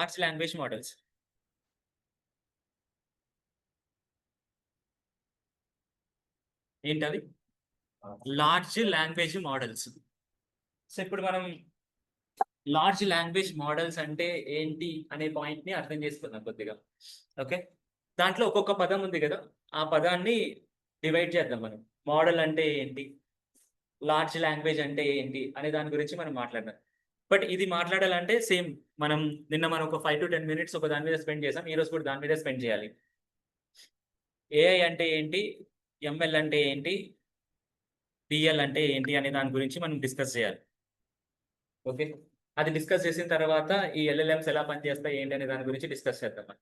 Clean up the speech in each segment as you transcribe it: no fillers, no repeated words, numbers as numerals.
Large language models. ఏంటది? Large language models. So ఇప్పుడు మనం లార్జ్ లాంగ్వేజ్ మోడల్స్ అంటే ఏంటి అనే పాయింట్ ని అర్థం చేసుకుందాం కొద్దిగా. ఓకే, దాంట్లో ఒక్కొక్క పదం ఉంది కదా, ఆ పదాన్ని డివైడ్ చేద్దాం మనం. మోడల్ అంటే ఏంటి, లార్జ్ లాంగ్వేజ్ అంటే ఏంటి అనే దాని గురించి మనం మాట్లాడదాం. బట్ ఇది మాట్లాడాలంటే సేమ్ మనం ఒక 5 to 10 మినిట్స్ ఒక దాని మీద స్పెండ్ చేసాం. ఈ రోజు కూడా దాని మీద స్పెండ్ చేయాలి. ఏఐ అంటే ఏంటి, ఎంఎల్ అంటే ఏంటి, డిఎల్ అంటే ఏంటి అనే దాని గురించి మనం డిస్కస్ చేయాలి. ఓకే, అది డిస్కస్ చేసిన తర్వాత ఈ ఎల్ఎల్ఎంస్ ఎలా పనిచేస్తాయి ఏంటి అనే దాని గురించి డిస్కస్ చేద్దాం మనం.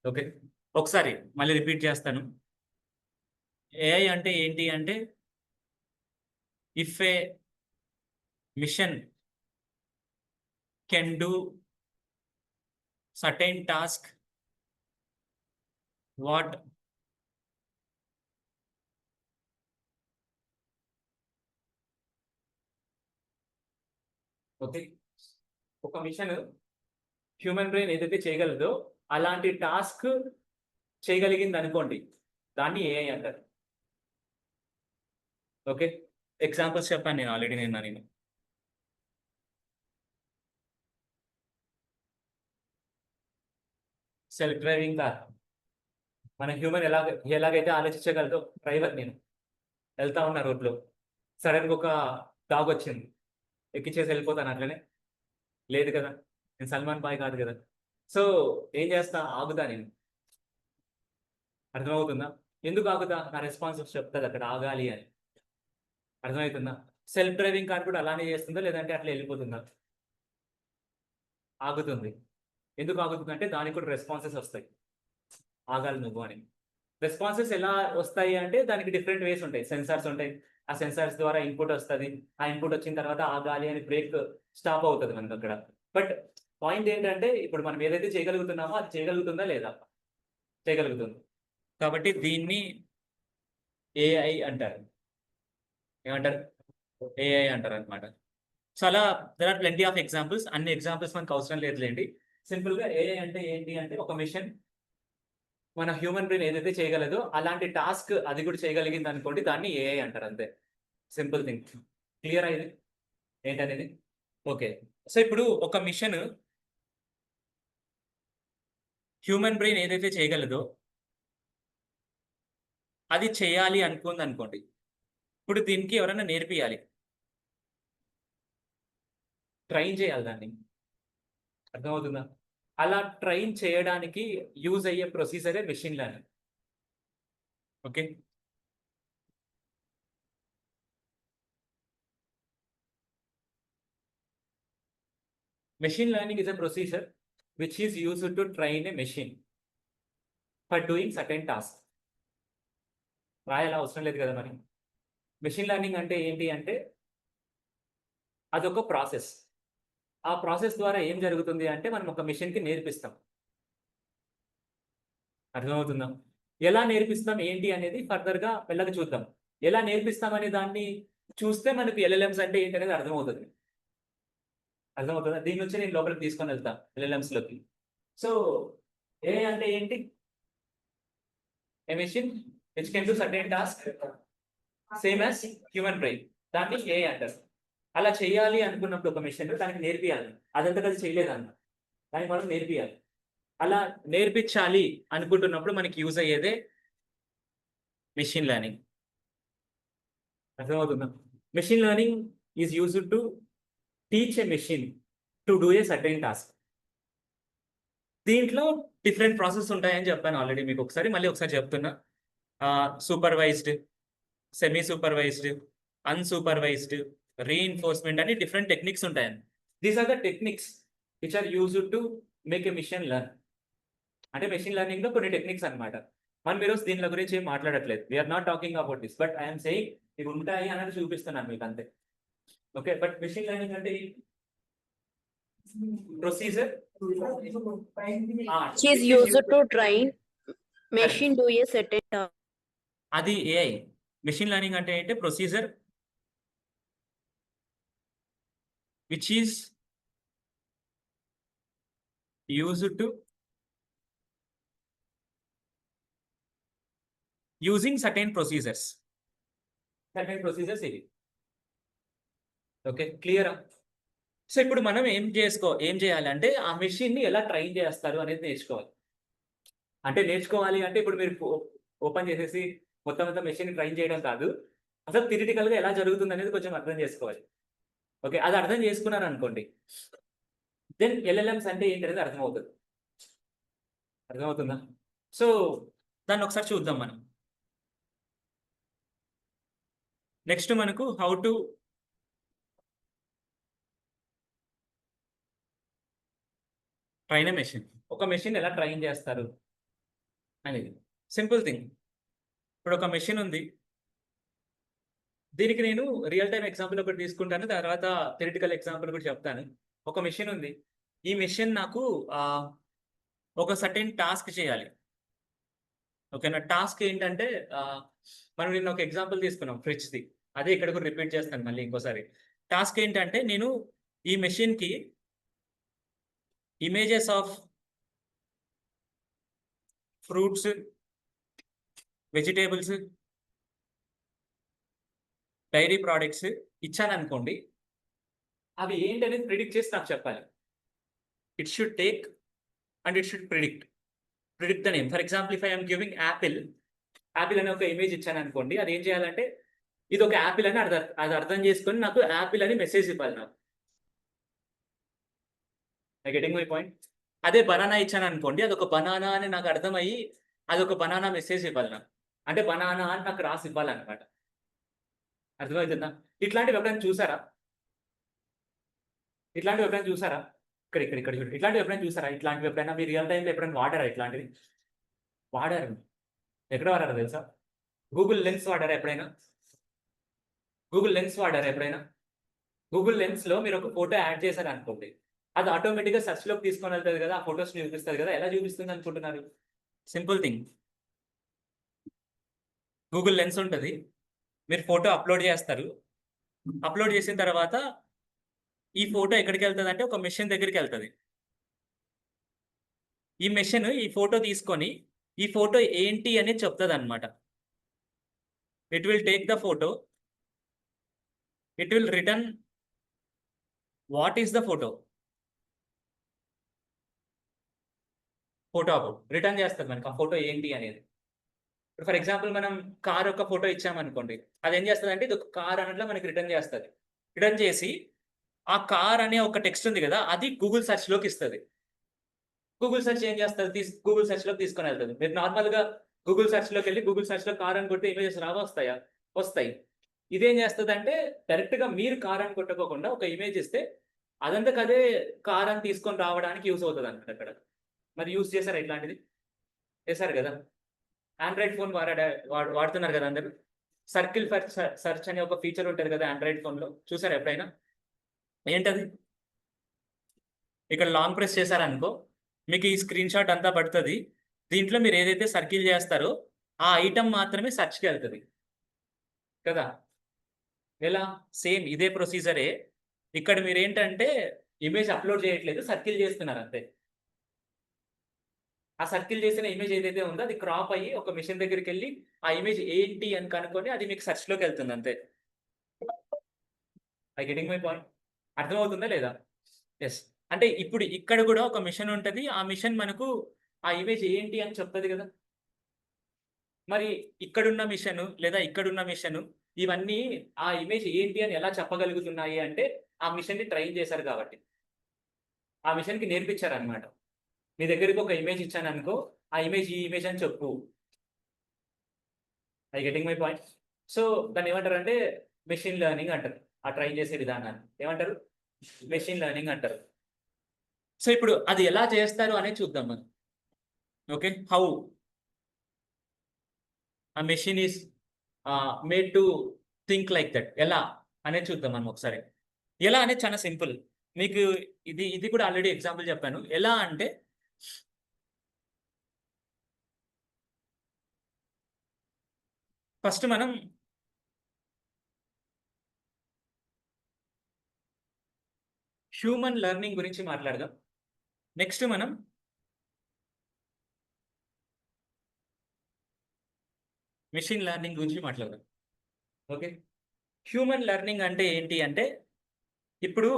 ఓకే, ఒకసారి మళ్ళీ రిపీట్ చేస్తాను. ఏఐ అంటే ఏంటి అంటే, if a machine can do certain task what okay, ఒక మిషన్ హ్యూమన్ బ్రెయిన్ ఏదైతే చేయగలదో అలాంటి టాస్క్ చేయగలిగింది అనుకోండి, దాన్ని ఏఐ అంటారు. ఓకే, ఎగ్జాంపుల్స్ చెప్పాను నేను ఆల్రెడీ నేను సెల్ఫ్ డ్రైవింగ్ కార్. మన హ్యూమన్ ఎలాగైతే ఆలోచించగలదో, డ్రైవర్ నేను వెళ్తా ఉన్నా రోడ్లో, సడన్గా ఒక డాగ్ వచ్చింది, ఎక్కిచ్చేసి వెళ్ళిపోతాను అట్లనే? లేదు కదా, నేను సల్మాన్ బాయ్ కాదు కదా. సో ఏం చేస్తా, ఆగుతా నేను. అర్థమవుతుందా? ఎందుకు ఆగుతా? నా రెస్పాన్సిబిలిటీ చెప్తుంది అక్కడ ఆగాలి అని. అర్థమవుతుందా? సెల్ఫ్ డ్రైవింగ్ కార్ కూడా అలానే చేస్తుందా, లేదంటే అట్లా వెళ్ళిపోతుందా? ఆగుతుంది. ఎందుకు ఆగుతుందంటే దానికి కూడా రెస్పాన్సెస్ వస్తాయి, ఆగాలి నువ్వు అని. రెస్పాన్సెస్ ఎలా వస్తాయి అంటే దానికి డిఫరెంట్ వేస్ ఉంటాయి. సెన్సార్స్ ఉంటాయి, ఆ సెన్సార్స్ ద్వారా ఇన్పుట్ వస్తుంది. ఆ ఇన్పుట్ వచ్చిన తర్వాత ఆగాలి అని బ్రేక్ స్టాప్ అవుతుంది మనకు అక్కడ. బట్ పాయింట్ ఏంటంటే, ఇప్పుడు మనం ఏదైతే చేయగలుగుతున్నామో అది చేయగలుగుతుందా లేదా? చేయగలుగుతుంది. కాబట్టి దీన్ని ఏఐ అంటారు. ఏమంటారు? ఏఐ అంటారు అనమాట. సో అలా there are plenty of examples. అన్ని ఎగ్జాంపుల్స్ మనకు అవసరం లేదులేండి. సింపుల్ గా ఏఐ అంటే ఏంటి అంటే, ఒక మిషన్ మన హ్యూమన్ బ్రెయిన్ ఏదైతే చేయగలదో అలాంటి టాస్క్ అది కూడా చేయగలిగింది అనుకోండి, దాన్ని ఏఐ అంటారు. అంతే, సింపుల్ థింగ్. క్లియర్ అయింది ఏంటనేది? ఓకే, సో ఇప్పుడు ఒక మిషన్ హ్యూమన్ బ్రెయిన్ ఏదైతే చేయగలదో అది చేయాలి అనుకుంది అనుకోండి. ఇప్పుడు దీనికి ఎవరైనా నేర్పియాలి, ట్రైన్ చేయాలి దాన్ని. అర్థమవుతుందా? అలా ట్రైన్ చేయడానికి యూజ్ అయ్యే ప్రొసీజరే machine learning. Okay, machine learning is a procedure which is used to train a machine for doing certain tasks. రాయాల అవసరం లేదు కదా మరి. మెషిన్ లెర్నింగ్ అంటే ఏంటి అంటే, అదొక ప్రాసెస్. ఆ ప్రాసెస్ ద్వారా ఏం జరుగుతుంది అంటే, మనం ఒక మెషిన్‌కి నేర్పిస్తాం. అర్థమవుతుందా? ఎలా నేర్పిస్తాం ఏంటి అనేది ఫర్దర్‌గా మెల్లగా చూద్దాం. ఎలా నేర్పిస్తాం అనే దాన్ని చూస్తే మనకు ఎల్ఎల్ఎంస్ అంటే ఏంటనేది అర్థమవుతది. అర్థమవుతుందా? దీని నుంచి నేను లోపలికి తీసుకొని వెళ్తా ఎల్ఎల్ఎంస్‌లోకి. సో ఏఐ అంటే ఏంటి? A machine which can do certain task same as human brain, దాన్ని ఏఐ అంటారు. అలా చేయాలి అనుకున్నప్పుడు ఒక మెషిన్ దానికి నేర్పియాలి. అదంతట అది చేయలేదన్న, దానికి మనం నేర్పియాలి. అలా నేర్పించాలి అనుకుంటున్నప్పుడు మనకి యూజ్ అయ్యేదే మెషిన్ లెర్నింగ్. అర్థమవుతుందా? Machine learning is used to teach a machine to do a certain task. దీంట్లో డిఫరెంట్ ప్రాసెస్ ఉంటాయని చెప్పాను ఆల్రెడీ మీకు. మళ్ళీ ఒకసారి చెప్తున్నా. Supervised, semi supervised, unsupervised, reinforcement అని డిఫరెంట్ టెక్నిక్స్ ఉంటాయండి. These are the techniques which are used to make a machine learn. అంటే మెషిన్ లెర్నింగ్‌లో కొన్ని టెక్నిక్స్ అన్నమాట. మనం ఈరోజు దీనిల గురించి ఏం మాట్లాడట్లేదు. We are not talking about this. But I am saying ఇవి ఉంటాయి అన్నది చూపిస్తున్నాను మీకు అంతే. ఓకే, బట్ మెషిన్ లెర్నింగ్ అంటే procedure Which is used to train machine do a certain task. అది ఏఐ. మెషిన్ లెర్నింగ్ అంటే ఏంటి? Procedure which is used to using certain procedures ఇవి. ఓకే, క్లియరా? సో ఇప్పుడు మనం ఏం చేయాలంటే ఆ మెషిన్ ని ఎలా ట్రైన్ చేస్తారు అనేది నేర్చుకోవాలి. అంటే నేర్చుకోవాలి అంటే ఇప్పుడు మీరు ఓపెన్ చేసేసి మొత్తం అంతా మెషిన్ ట్రైన్ చేయడం కాదు, అసలు థియరిటికల్ గా ఎలా జరుగుతుంది అనేది కొంచెం అర్థం చేసుకోవాలి. ఓకే, అది అర్థం చేసుకున్నారు అనుకోండి, దెన్ ఎల్ఎల్ఎంస్ అంటే ఏంటి అనేది అర్థమవుతుంది. అర్థమవుతుందా? సో దాన్ని ఒకసారి చూద్దాం మనం. నెక్స్ట్ మనకు how to train a machine. ఒక మెషిన్ ఎలా ట్రైన్ చేస్తారు అనేది సింపుల్ థింగ్. ఇప్పుడు ఒక మెషిన్ ఉంది, దీనికి నేను రియల్ టైమ్ ఎగ్జాంపుల్ ఒకటి తీసుకుంటాను, తర్వాత థియరిటికల్ ఎగ్జాంపుల్ కూడా చెప్తాను. ఒక మెషిన్ ఉంది, ఈ మెషిన్ నాకు ఒక సర్టెన్ టాస్క్ చేయాలి. ఓకేనా? టాస్క్ ఏంటంటే మనం నిన్న ఒక ఎగ్జాంపుల్ తీసుకున్నాం ఫ్రిడ్జ్ది, అదే ఇక్కడ కూడా రిపీట్ చేస్తాను మళ్ళీ ఇంకోసారి. టాస్క్ ఏంటంటే నేను ఈ మెషిన్కి images of fruits, vegetables, dairy products ఇచ్చాను అనుకోండి, అవి ఏంటనేది ప్రిడిక్ట్ చేసి నాకు చెప్పాలి. It should take and it should predict the name. For example, if I'm giving apple అనే ఒక ఇమేజ్ ఇచ్చాను అనుకోండి, అది ఏం చేయాలంటే ఇది ఒక యాపిల్ అని అది అర్థం చేసుకొని నాకు యాపిల్ అని మెసేజ్ ఇవ్వాలి. నాకు గెటింగ్ మై పాయింట్? అదే బనానా ఇచ్చాను అనుకోండి, అదొక బనానా అని నాకు అర్థమయ్యి అదొక బనానా మెసేజ్ ఇవ్వాలి నాకు, అంటే బనానా అని నాకు రాసి ఇవ్వాలన్నమాట. అర్థమవుతుందా? ఇట్లాంటివి ఎప్పుడైనా చూసారా? ఇక్కడ చూడండి. ఇట్లాంటివి ఎప్పుడైనా చూసారా? ఇట్లాంటివి ఎప్పుడైనా మీరు రియల్ టైంలో ఎప్పుడైనా వాడారా? ఇట్లాంటివి వాడారు. ఎక్కడ వాడారో తెలుసా? గూగుల్ లెన్స్ వాడారా ఎప్పుడైనా? గూగుల్ లెన్స్ లో మీరు ఒక ఫోటో యాడ్ చేశారు అనుకోండి, అది ఆటోమేటిక్గా సెర్చ్ లోకి తీసుకొని వెళ్తుంది కదా, ఆ ఫొటోస్ చూపిస్తుంది కదా. ఎలా చూపిస్తుంది అనుకుంటున్నారు? సింపుల్ థింగ్, గూగుల్ లెన్స్ ఉంటుంది, మీరు ఫోటో అప్లోడ్ చేస్తారు, అప్లోడ్ చేసిన తర్వాత ఈ ఫోటో ఎక్కడికి వెళ్తుంది అంటే ఒక మెషిన్ దగ్గరికి వెళ్తుంది. ఈ మెషిన్ ఈ ఫోటో తీసుకొని ఈ ఫోటో ఏంటి అనేది చెప్తుంది అనమాట. It will take the photo, it will return what is the photo about, return చేస్తుంది మనకి ఆ ఫోటో ఏంటి అనేది. ఇప్పుడు ఫర్ ఎగ్జాంపుల్ మనం కార్ యొక్క ఫోటో ఇచ్చామనుకోండి, అది ఏం చేస్తుంది అంటే ఇది ఒక కార్ అన్నట్లు మనకి రిటర్న్ చేస్తుంది. రిటర్న్ చేసి ఆ కార్ అనే ఒక టెక్స్ట్ ఉంది కదా, అది గూగుల్ సెర్చ్ లోకి ఇస్తుంది. గూగుల్ సెర్చ్ ఏం చేస్తుంది? గూగుల్ సెర్చ్ లోకి తీసుకొని వెళ్తుంది. మీరు నార్మల్ గా గూగుల్ సెర్చ్ లోకి వెళ్ళి గూగుల్ సెర్చ్ లో కార్ అని కొడితే ఇమేజెస్ రావా? వస్తాయా? వస్తాయి. ఇదేం చేస్తుంది అంటే డైరెక్ట్ గా మీరు కార్ అని కొట్టుకోకుండా ఒక ఇమేజ్ ఇస్తే అదంతకు అదే కార్ అని తీసుకొని రావడానికి యూస్ అవుతుంది అన్నమాట అక్కడ. మరి యూస్ చేశారా? ఇట్లాంటిది చేశారు కదా. ఆండ్రాయిడ్ ఫోన్ వాడుతున్నారు కదా అందరు. సర్కిల్ ఫర్ సెర్చ్ అనే ఒక ఫీచర్ ఉంటుంది కదా ఆండ్రాయిడ్ ఫోన్ లో, చూసారా ఎప్పుడైనా? ఏంటది? ఇక్కడ లాంగ్ ప్రెస్ చేశారనుకో మీకు ఈ స్క్రీన్ షాట్ అంతా పడుతుంది. దీంట్లో మీరు ఏదైతే సర్కిల్ చేస్తారో ఆ ఐటమ్ మాత్రమే సెర్చ్కి వెళ్తుంది కదా. ఎలా? సేమ్ ఇదే ప్రొసీజరే. ఇక్కడ మీరు ఏంటంటే ఇమేజ్ అప్లోడ్ చేయట్లేదు, సర్కిల్ చేస్తున్నారు అంతే. ఆ సర్కిల్ చేసిన ఇమేజ్ ఏదైతే ఉందో అది క్రాప్ అయ్యి ఒక మిషన్ దగ్గరికి వెళ్ళి ఆ ఇమేజ్ ఏంటి అని కనుక్కొని అది మీకు సెర్చ్ లోకి వెళ్తుంది అంతే. I getting my point? అర్థమవుతుందా లేదా? ఎస్. అంటే ఇప్పుడు ఇక్కడ కూడా ఒక మిషన్ ఉంటుంది, ఆ మిషన్ మనకు ఆ ఇమేజ్ ఏంటి అని చెప్తుంది కదా. మరి ఇక్కడున్న మిషన్ లేదా ఇక్కడున్న మిషన్ ఇవన్నీ ఆ ఇమేజ్ ఏంటి అని ఎలా చెప్పగలుగుతున్నాయి అంటే ఆ మిషన్ ని ట్రైన్ చేశారు కాబట్టి, ఆ మిషన్ కి నేర్పించారు అనమాట. మీ దగ్గరికి ఒక ఇమేజ్ ఇచ్చాను అనుకో, ఆ ఇమేజ్ ఈ ఇమేజ్ అని చెప్పు. I getting my point? So దాన్ని ఏమంటారు అంటే మెషిన్ లెర్నింగ్ అంటారు. ఆ ట్రైన్ చేసే విధానాన్ని ఏమంటారు? మెషిన్ లెర్నింగ్ అంటారు. సో ఇప్పుడు అది ఎలా చేస్తారు అనేది చూద్దాం మనం. ఓకే, హౌ ఆ machine is made to think like that, ఎలా అనేది చూద్దాం మనం ఒకసారి. ఎలా అనేది చాలా సింపుల్. మీకు ఇది కూడా ఆల్రెడీ ఎగ్జాంపుల్ చెప్పాను. ఎలా అంటే ఫస్ట్ మనం హ్యూమన్ లెర్నింగ్ గురించి మాట్లాడదాం. నెక్స్ట్ మనం మెషిన్ లెర్నింగ్ గురించి మాట్లాడదాం. ఓకే, హ్యూమన్ లెర్నింగ్ అంటే ఏంటి అంటే ఇప్పుడు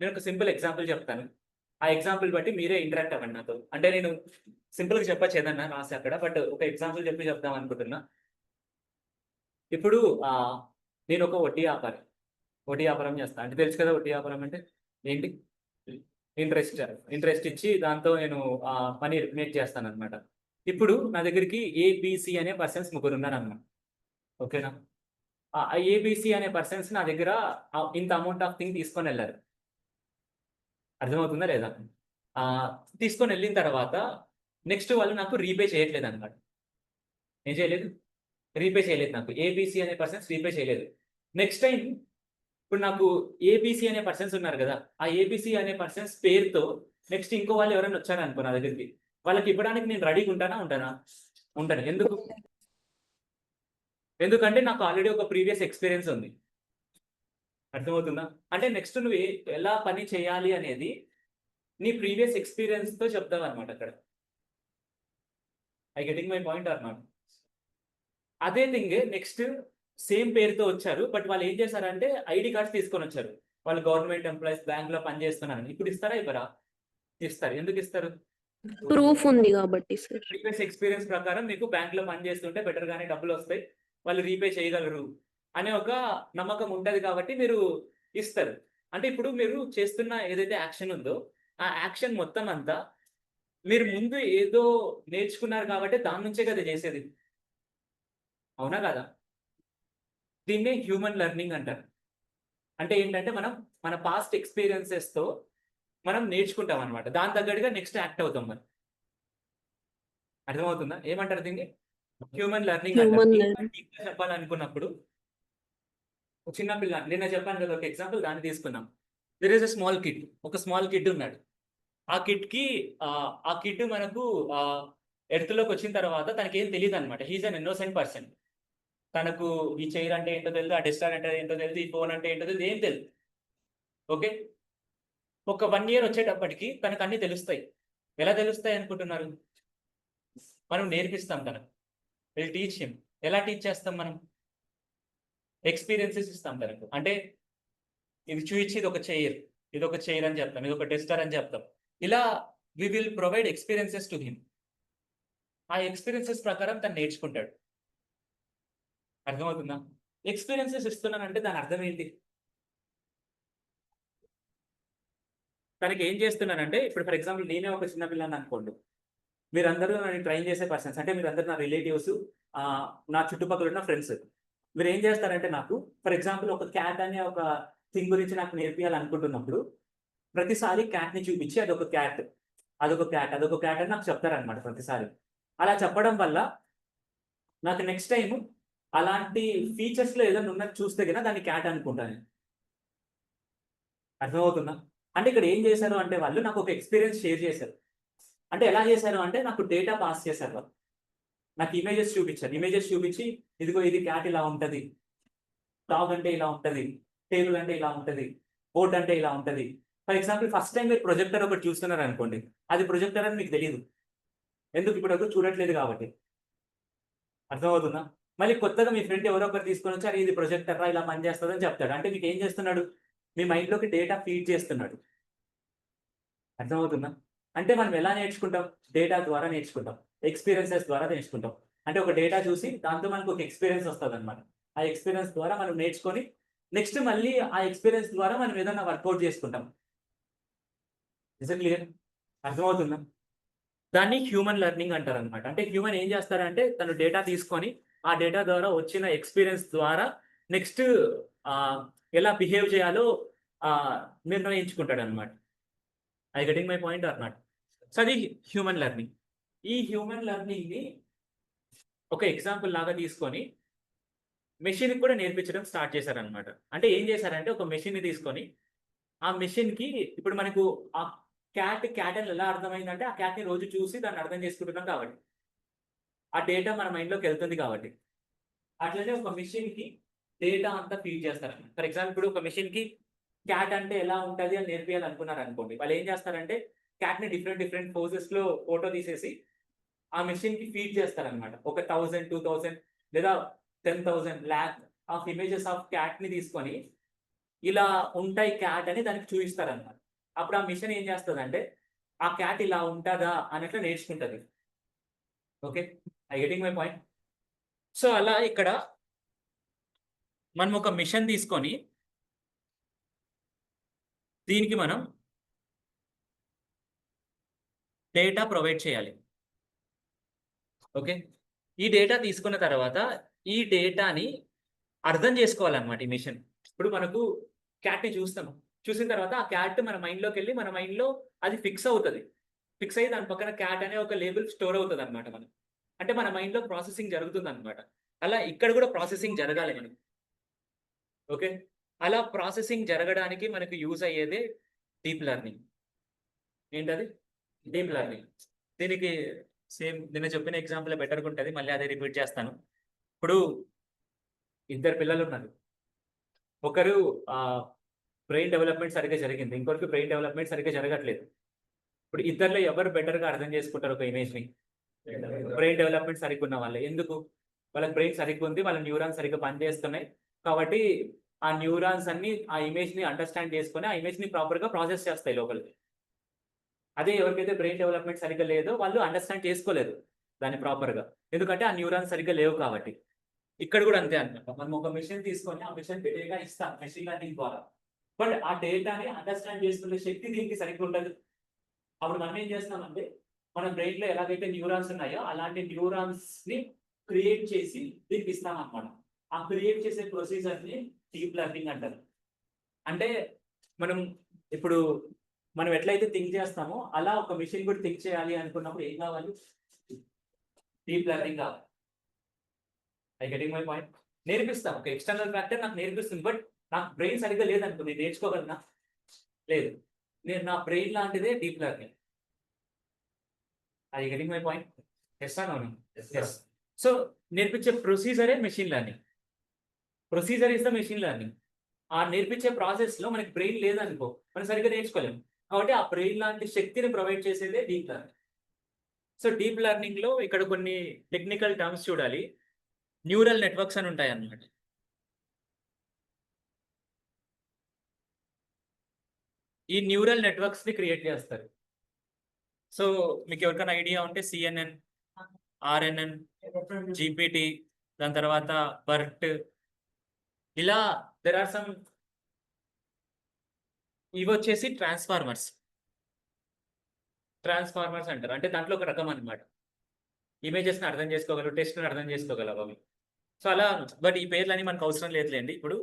నేను ఒక సింపుల్ ఎగ్జాంపుల్ చెప్తాను. ఆ ఎగ్జాంపుల్ బట్టి మీరే ఇంటరాక్ట్ అవ్వండి నాతో. అంటే నేను సింపుల్గా చెప్పచ్చు ఏదన్నా రాసి అక్కడ, బట్ ఒక ఎగ్జాంపుల్ చెప్పి చెప్దాం అనుకుంటున్నా. ఇప్పుడు నేను ఒక వడ్డీ వ్యాపారం చేస్తాను. అంటే తెలుసు కదా వడ్డీ వ్యాపారం అంటే ఏంటి? ఇంట్రెస్ట్ ఇచ్చి దాంతో నేను మనీ మేక్ చేస్తాను అనమాట. ఇప్పుడు నా దగ్గరికి ఏబిసి అనే పర్సన్స్ ముగ్గురు ఉన్నారన్నమాట. ఓకేనా? ఆ ఏబిసి అనే పర్సన్స్ నా దగ్గర ఇంత అమౌంట్ ఆఫ్ థింగ్ తీసుకొని వెళ్ళారు. అర్థమవుతుందా లేదా? తీసుకొని వెళ్ళిన తర్వాత నెక్స్ట్ వాళ్ళు నాకు రీపే చేయట్లేదు అనమాట. ఏం చేయలేదు? రీపే చేయలేదు. నాకు ఏబిసి అనే పర్సన్స్ రీపే చేయలేదు. నెక్స్ట్ టైం ఇప్పుడు నాకు ఏబిసి అనే పర్సన్స్ ఉన్నారు కదా, ఆ ఏబిసి అనే పర్సన్స్ పేరుతో నెక్స్ట్ ఇంకో వాళ్ళు ఎవరైనా వచ్చారనుకో నా దగ్గరికి, వాళ్ళకి ఇవ్వడానికి నేను రెడీగా ఉంటానా? ఉంటాను. ఎందుకంటే నాకు ఆల్రెడీ ఒక ప్రీవియస్ ఎక్స్పీరియన్స్ ఉంది. అర్థమవుతుందా? అంటే నెక్స్ట్ నువ్వు ఎలా పని చేయాలి అనేది నీ ప్రీవియస్ ఎక్స్పీరియన్స్‌తో చెప్తావన్నమాట అక్కడ. I getting my point or not? అదే థింగ్ నెక్స్ట్ సేమ్ పేరుతో వచ్చారు. బట్ వాళ్ళు ఏం చేశారంటే ఐడీ కార్డ్స్ తీసుకొనొచ్చారు. వాళ్ళు గవర్నమెంట్ ఎంప్లాయీస్ బ్యాంక్‌లో పనిచేస్తున్నారని. ఇప్పుడు ఇస్తారా? ఇవ్వరా? ఇస్తారు. ఎందుకు ఇస్తారు? Proof ఉంది కాబట్టి సార్. ప్రీవియస్ ఎక్స్పీరియన్స్ ప్రకారం మీకు బ్యాంక్‌లో పని చేస్తుంటే బెటర్‌గానే డబ్బులొస్తాయి. వాళ్ళు రీపే చేయగలరు అనే ఒక నమ్మకం ఉంటది కాబట్టి మీరు ఇస్తారు. అంటే ఇప్పుడు మీరు చేస్తున్న ఏదైతే యాక్షన్ ఉందో, ఆ యాక్షన్ మొత్తం అంతా మీరు ముందు ఏదో నేర్చుకున్నారు కాబట్టి దాని నుంచే కదా చేసేది. అవునా కాదా? దీన్నే హ్యూమన్ లెర్నింగ్ అంటారు. అంటే ఏంటంటే మనం మన పాస్ట్ ఎక్స్‌పీరియన్సెస్‌తో మనం నేర్చుకుంటాం అన్నమాట. దానికి తగ్గట్టుగా నెక్స్ట్ యాక్ట్ అవుతాం మనం. అర్థమవుతుందా? ఏమంటారు దీన్ని? హ్యూమన్ లెర్నింగ్ అంటారు. హ్యూమన్ ఇంకా లెర్నింగ్. డీప్‌గా చెప్పాలనుకున్నప్పుడు ఒక చిన్న పిల్ల నిన్న చెప్పాను కదా ఒక ఎగ్జాంపుల్ దాన్ని తీసుకుందాం. There is a small kid. ఒక స్మాల్ కిడ్ ఉన్నాడు. ఆ కిడ్‌కి ఆ కిడ్ మనకు ఎర్త్‌లోకి వచ్చిన తర్వాత తనకేం తెలీదన్నమాట. He is an innocent person. తనకు ఈ చైర్ అంటే ఏంటో తెలీదు. ఆ డెస్క్ అంటే ఏంటో తెలీదు. ఈ ఫోన్ అంటే ఏంటో తెలీదు. ఏం తెలీదు. ఓకే. ఒక 1 ఇయర్ వచ్చేటప్పటికి తనకు అన్నీ తెలుస్తాయి. ఎలా తెలుస్తాయి అనుకుంటున్నారు? మనం నేర్పిస్తాం తనకు. Will teach him. ఎలా టీచ్ చేస్తాం మనం? ఎక్స్‌పీరియన్సెస్ ఇస్తాం తనకు. అంటే ఇది చూయించి ఇదొక చైర్. ఇదొక చైర్ అని చెప్తాం. ఇదొక డస్టర్ అని చెప్తాం. ఇలా we will provide experiences to him. ఆ ఎక్స్‌పీరియన్సెస్ ప్రకారం తను నేర్చుకుంటాడు. అర్థమవుతుందా? ఎక్స్‌పీరియన్సెస్ ఇస్తున్నానంటే దాని అర్థం ఏంటి? తనకి ఏం చేస్తున్నానంటే ఇప్పుడు ఫర్ ఎగ్జాంపుల్ నేనే ఒక చిన్న పిల్లాడిని అనుకోండి. మీరందరూ నన్ను ట్రైన్ చేసే పర్సన్స్. అంటే మీరందరూ నా రిలేటివ్స్, నా చుట్టుపక్కల ఉన్న ఫ్రెండ్స్. మీరేం చేస్తారంటే నాకు ఫర్ ఎగ్జాంపుల్ ఒక క్యాట్ అనే ఒక థింగ్ గురించి నాకు నేర్పియాలనుకుంటున్నప్పుడు, ప్రతిసారి క్యాట్‌ని చూపించి అదొక క్యాట్, అదొక క్యాట్ అని నాకు చెప్తారనమాట ప్రతిసారి. అలా చెప్పడం వల్ల నాకు నెక్స్ట్ టైము అలాంటి ఫీచర్స్‌లో ఏదైనా ఉన్నది చూస్తే గన దాన్ని క్యాట్ అనుకుంటా నేను. అర్థమవుతుందా? అంటే ఇక్కడ ఏం చేశారు అంటే వాళ్ళు నాకు ఒక ఎక్స్‌పీరియన్స్ షేర్ చేశారు. అంటే ఎలా చేశారు అంటే నాకు డేటా పాస్ చేశారు వాళ్ళు. నాకు ఇమేజెస్ చూపించారు. ఇమేజెస్ చూపించి ఇదిగో ఇది క్యాట్ ఇలా ఉంటది. డాగ్ అంటే ఇలా ఉంటది. టేబుల్ అంటే ఇలా ఉంటది. బోర్డ్ అంటే ఇలా ఉంటది. ఫర్ ఎగ్జాంపుల్ ఫస్ట్ టైమ్ మీరు ప్రొజెక్టర్ ఒకటి చూస్తున్నారనుకోండి. అది ప్రొజెక్టర్ అని మీకు తెలీదు. ఎందుకు? ఇప్పటివరకు చూడట్లేదు కాబట్టి. అర్థమవుతుందా? మళ్ళీ కొత్తగా మీ ఫ్రెండ్ ఎవరో ఒకరు తీసుకొనొచ్చి అరే! ఇది ప్రొజెక్టర్‌రా ఇలా పనిచేస్తదని చెప్తాడు. అంటే మీకేం చేస్తున్నాడు? మీ మైండ్‌లోకి డేటా ఫీడ్ చేస్తున్నాడు. అర్థమవుతుందా? అంటే మనం ఎలా నేర్చుకుంటాం? డేటా ద్వారా నేర్చుకుంటాం. ఎక్స్‌పీరియన్సెస్ ద్వారా నేర్చుకుంటాం. అంటే ఒక డేటా చూసి దాంతో మనకు ఒక ఎక్స్‌పీరియన్స్ వస్తదనమాట. ఆ ఎక్స్‌పీరియన్స్ ద్వారా మనం నేర్చుకొని నెక్స్ట్ మళ్ళీ ఆ ఎక్స్‌పీరియన్స్ ద్వారా మనం ఏదన్నా వర్కౌట్ చేసుకుంటాం. Is it clear? అర్థమవుతుందా? దాన్ని హ్యూమన్ లెర్నింగ్ అంటారనమాట. అంటే హ్యూమన్ ఏం చేస్తారంటే తను డేటా తీసుకొని, ఆ డేటా ద్వారా వచ్చిన ఎక్స్‌పీరియన్స్ ద్వారా నెక్స్ట్ ఆహ్, ఎలా బిహేవ్ చేయాలో ఆహ్, నిర్ణయించుకుంటాడనమాట. I getting my point or not? So, అది హ్యూమన్ లెర్నింగ్. ఈ హ్యూమన్ లెర్నింగ్‌ని ఒక ఎగ్జాంపుల్ లాగా తీసుకొని మెషిన్‌కి కూడా నేర్పించడం స్టార్ట్ చేశారనమాట. అంటే ఏం చేశారంటే ఒక మెషిన్‌ని తీసుకొని, ఆ మెషిన్‌కి ఇప్పుడు మనకు ఆ క్యాట్ అని ఎలా అర్థమైందంటే, ఆ క్యాట్‌ని రోజు చూసి దాన్ని అర్థం చేసుకుంటున్నాం కాబట్టి. ఆ డేటా మన మైండ్‌లోకెళ్తుంది కాబట్టి. అట్లనే ఒక మెషిన్‌కి డేటా అంతా ఫీడ్ చేస్తారనమాట. ఫర్ ఎగ్జాంపుల్ ఇప్పుడు ఒక మెషిన్‌కి క్యాట్ అంటే ఎలా ఉంటది అని నేర్పియాలనుకున్నారనుకోండి. వాళ్ళేం చేస్తారంటే క్యాట్ ని డిఫరెంట్ పోజెస్ లో ఫోటో తీసేసి ఆ మెషిన్ కి ఫీడ్ చేస్తారనమాట. ఒక 1000, 2000 లేదా 10,000 lakh of images of cat ని తీసుకొని ఇలా ఉంటాయి క్యాట్ అని దానికి చూపిస్తారనమాట. అప్పుడు ఆ మిషన్ ఏం చేస్తుందంటే ఆ క్యాట్ ఇలా ఉంటుందా అన్నట్లు నేర్చుకుంటది. Okay, I getting my point. So అలా ఇక్కడ మనం ఒక మిషన్ తీసుకొని దీనికి మనం డేటా ప్రొవైడ్ చేయాలి. ఓకే, ఈ డేటా తీసుకున్న తర్వాత ఈ డేటాని అర్థం చేసుకోవాలన్నమాట ఈ మిషన్. ఇప్పుడు మనకు క్యాట్ని చూస్తాం, చూసిన తర్వాత ఆ క్యాట్ మన మైండ్లోకి వెళ్ళి మన మైండ్లో అది ఫిక్స్ అవుతుంది. ఫిక్స్ అయ్యి దాని పక్కన క్యాట్ అనే ఒక లేబుల్ స్టోర్ అవుతుంది అనమాట. మనం అంటే మన మైండ్లో ప్రాసెసింగ్ జరుగుతుంది అనమాట. అలా ఇక్కడ కూడా ప్రాసెసింగ్ జరగాలి మనకి. ఓకే, అలా ప్రాసెసింగ్ జరగడానికి మనకు యూజ్ అయ్యేదే డీప్ లెర్నింగ్. ఏంటది? Deep learning. దీనికి సేమ్ నిన్న చెప్పిన ఎగ్జాంపుల్ బెటర్గా ఉంటుంది, మళ్ళీ అదే రిపీట్ చేస్తాను. ఇప్పుడు ఇద్దరు పిల్లలు ఉన్నారు. ఒకరు బ్రెయిన్ డెవలప్మెంట్ సరిగ్గా జరిగింది, ఇంకొకరికి బ్రెయిన్ డెవలప్మెంట్ సరిగ్గా జరగట్లేదు. ఇప్పుడు ఇద్దరిలో ఎవరు బెటర్గా అర్థం చేసుకుంటారు ఒక ఇమేజ్ని? బ్రెయిన్ డెవలప్మెంట్ సరిగ్గా ఉన్న వాళ్ళే. ఎందుకు? వాళ్ళకి బ్రెయిన్ సరిగ్గా ఉంది, వాళ్ళ న్యూరాన్స్ సరిగ్గా పనిచేస్తున్నాయి కాబట్టి ఆ న్యూరాన్స్ అన్ని ఆ ఇమేజ్ని అండర్స్టాండ్ చేసుకొని ఆ ఇమేజ్ని ప్రాపర్గా ప్రాసెస్ చేస్తాయి లోపలికి. అదే ఎవరికైతే బ్రెయిన్ డెవలప్మెంట్ సరిగ్గా లేదో వాళ్ళు అండర్స్టాండ్ చేసుకోలేదు దాన్ని ప్రాపర్గా, ఎందుకంటే ఆ న్యూరాన్స్ సరిగ్గా లేవు కాబట్టి. ఇక్కడ కూడా అంతే అనమాట. మనం ఒక మిషన్ తీసుకొని ఆ మిషన్ డేటా ఇస్తాం మెషిన్ లెర్నింగ్ ద్వారా, బట్ ఆ డేటాని అండర్స్టాండ్ చేసుకునే శక్తి దీనికి సరిగ్గా ఉండదు. అప్పుడు మనం ఏం చేస్తామంటే మన బ్రెయిన్ లో ఎలాగైతే న్యూరాన్స్ ఉన్నాయో అలాంటి న్యూరాన్స్ ని క్రియేట్ చేసి దీనికి ఇస్తాం అనమాట. ఆ క్రియేట్ చేసే ప్రొసీజర్ ని డీప్ లెర్నింగ్ అంటారు. అంటే మనం ఇప్పుడు మనం ఎట్లయితే థింక్ చేస్తామో అలా ఒక మిషన్ కూడా థింక్ చేయాలి అనుకున్నప్పుడు ఏం కావాలి? డీప్ లెర్నింగ్ కావాలి. I getting my point. నేర్పిస్తాం, ఒక ఎక్స్టర్నల్ ఫ్యాక్టర్ నాకు నేర్పిస్తుంది, బట్ నాకు బ్రెయిన్ సరిగ్గా లేదనుకో నేను నేర్చుకోగలనా? లేదు. నేను నా బ్రెయిన్ లాంటిదే deep learning. I getting my point. Yes or no? Yes. So నేర్పించే ప్రొసీజరే machine learning. Procedure is the machine learning. ఆ నేర్పించే ప్రాసెస్ లో మనకి బ్రెయిన్ లేదనుకో మనం సరిగ్గా నేర్చుకోలేము. కాబట్టి ఆ బ్రెయిన్ లాంటి శక్తిని ప్రొవైడ్ చేసేదే deep learning. So deep learning లో ఇక్కడ కొన్ని టెక్నికల్ టర్మ్స్ చూడాలి. న్యూరల్ నెట్వర్క్స్ అని ఉంటాయి అన్నమాట. ఈ న్యూరల్ నెట్వర్క్స్ ని క్రియేట్ చేస్తారు. సో మీకు ఎవరికైనా ఐడియా ఉంటే CNN, RNN, GPT, దాని తర్వాత బర్ట్, ఇలా దెర్ ఆర్ సమ్. ఇవి వచ్చేసి ట్రాన్స్ఫార్మర్స్ అంటారు. అంటే దాంట్లో ఒక రకం అనమాట. ఇమేజెస్ని అర్థం చేసుకోగలవు, టెస్ట్ని అర్థం చేసుకోగలవు అవి. సో అలా, బట్ ఈ పేర్లని మనకు అవసరం లేదులేండి. ఇప్పుడు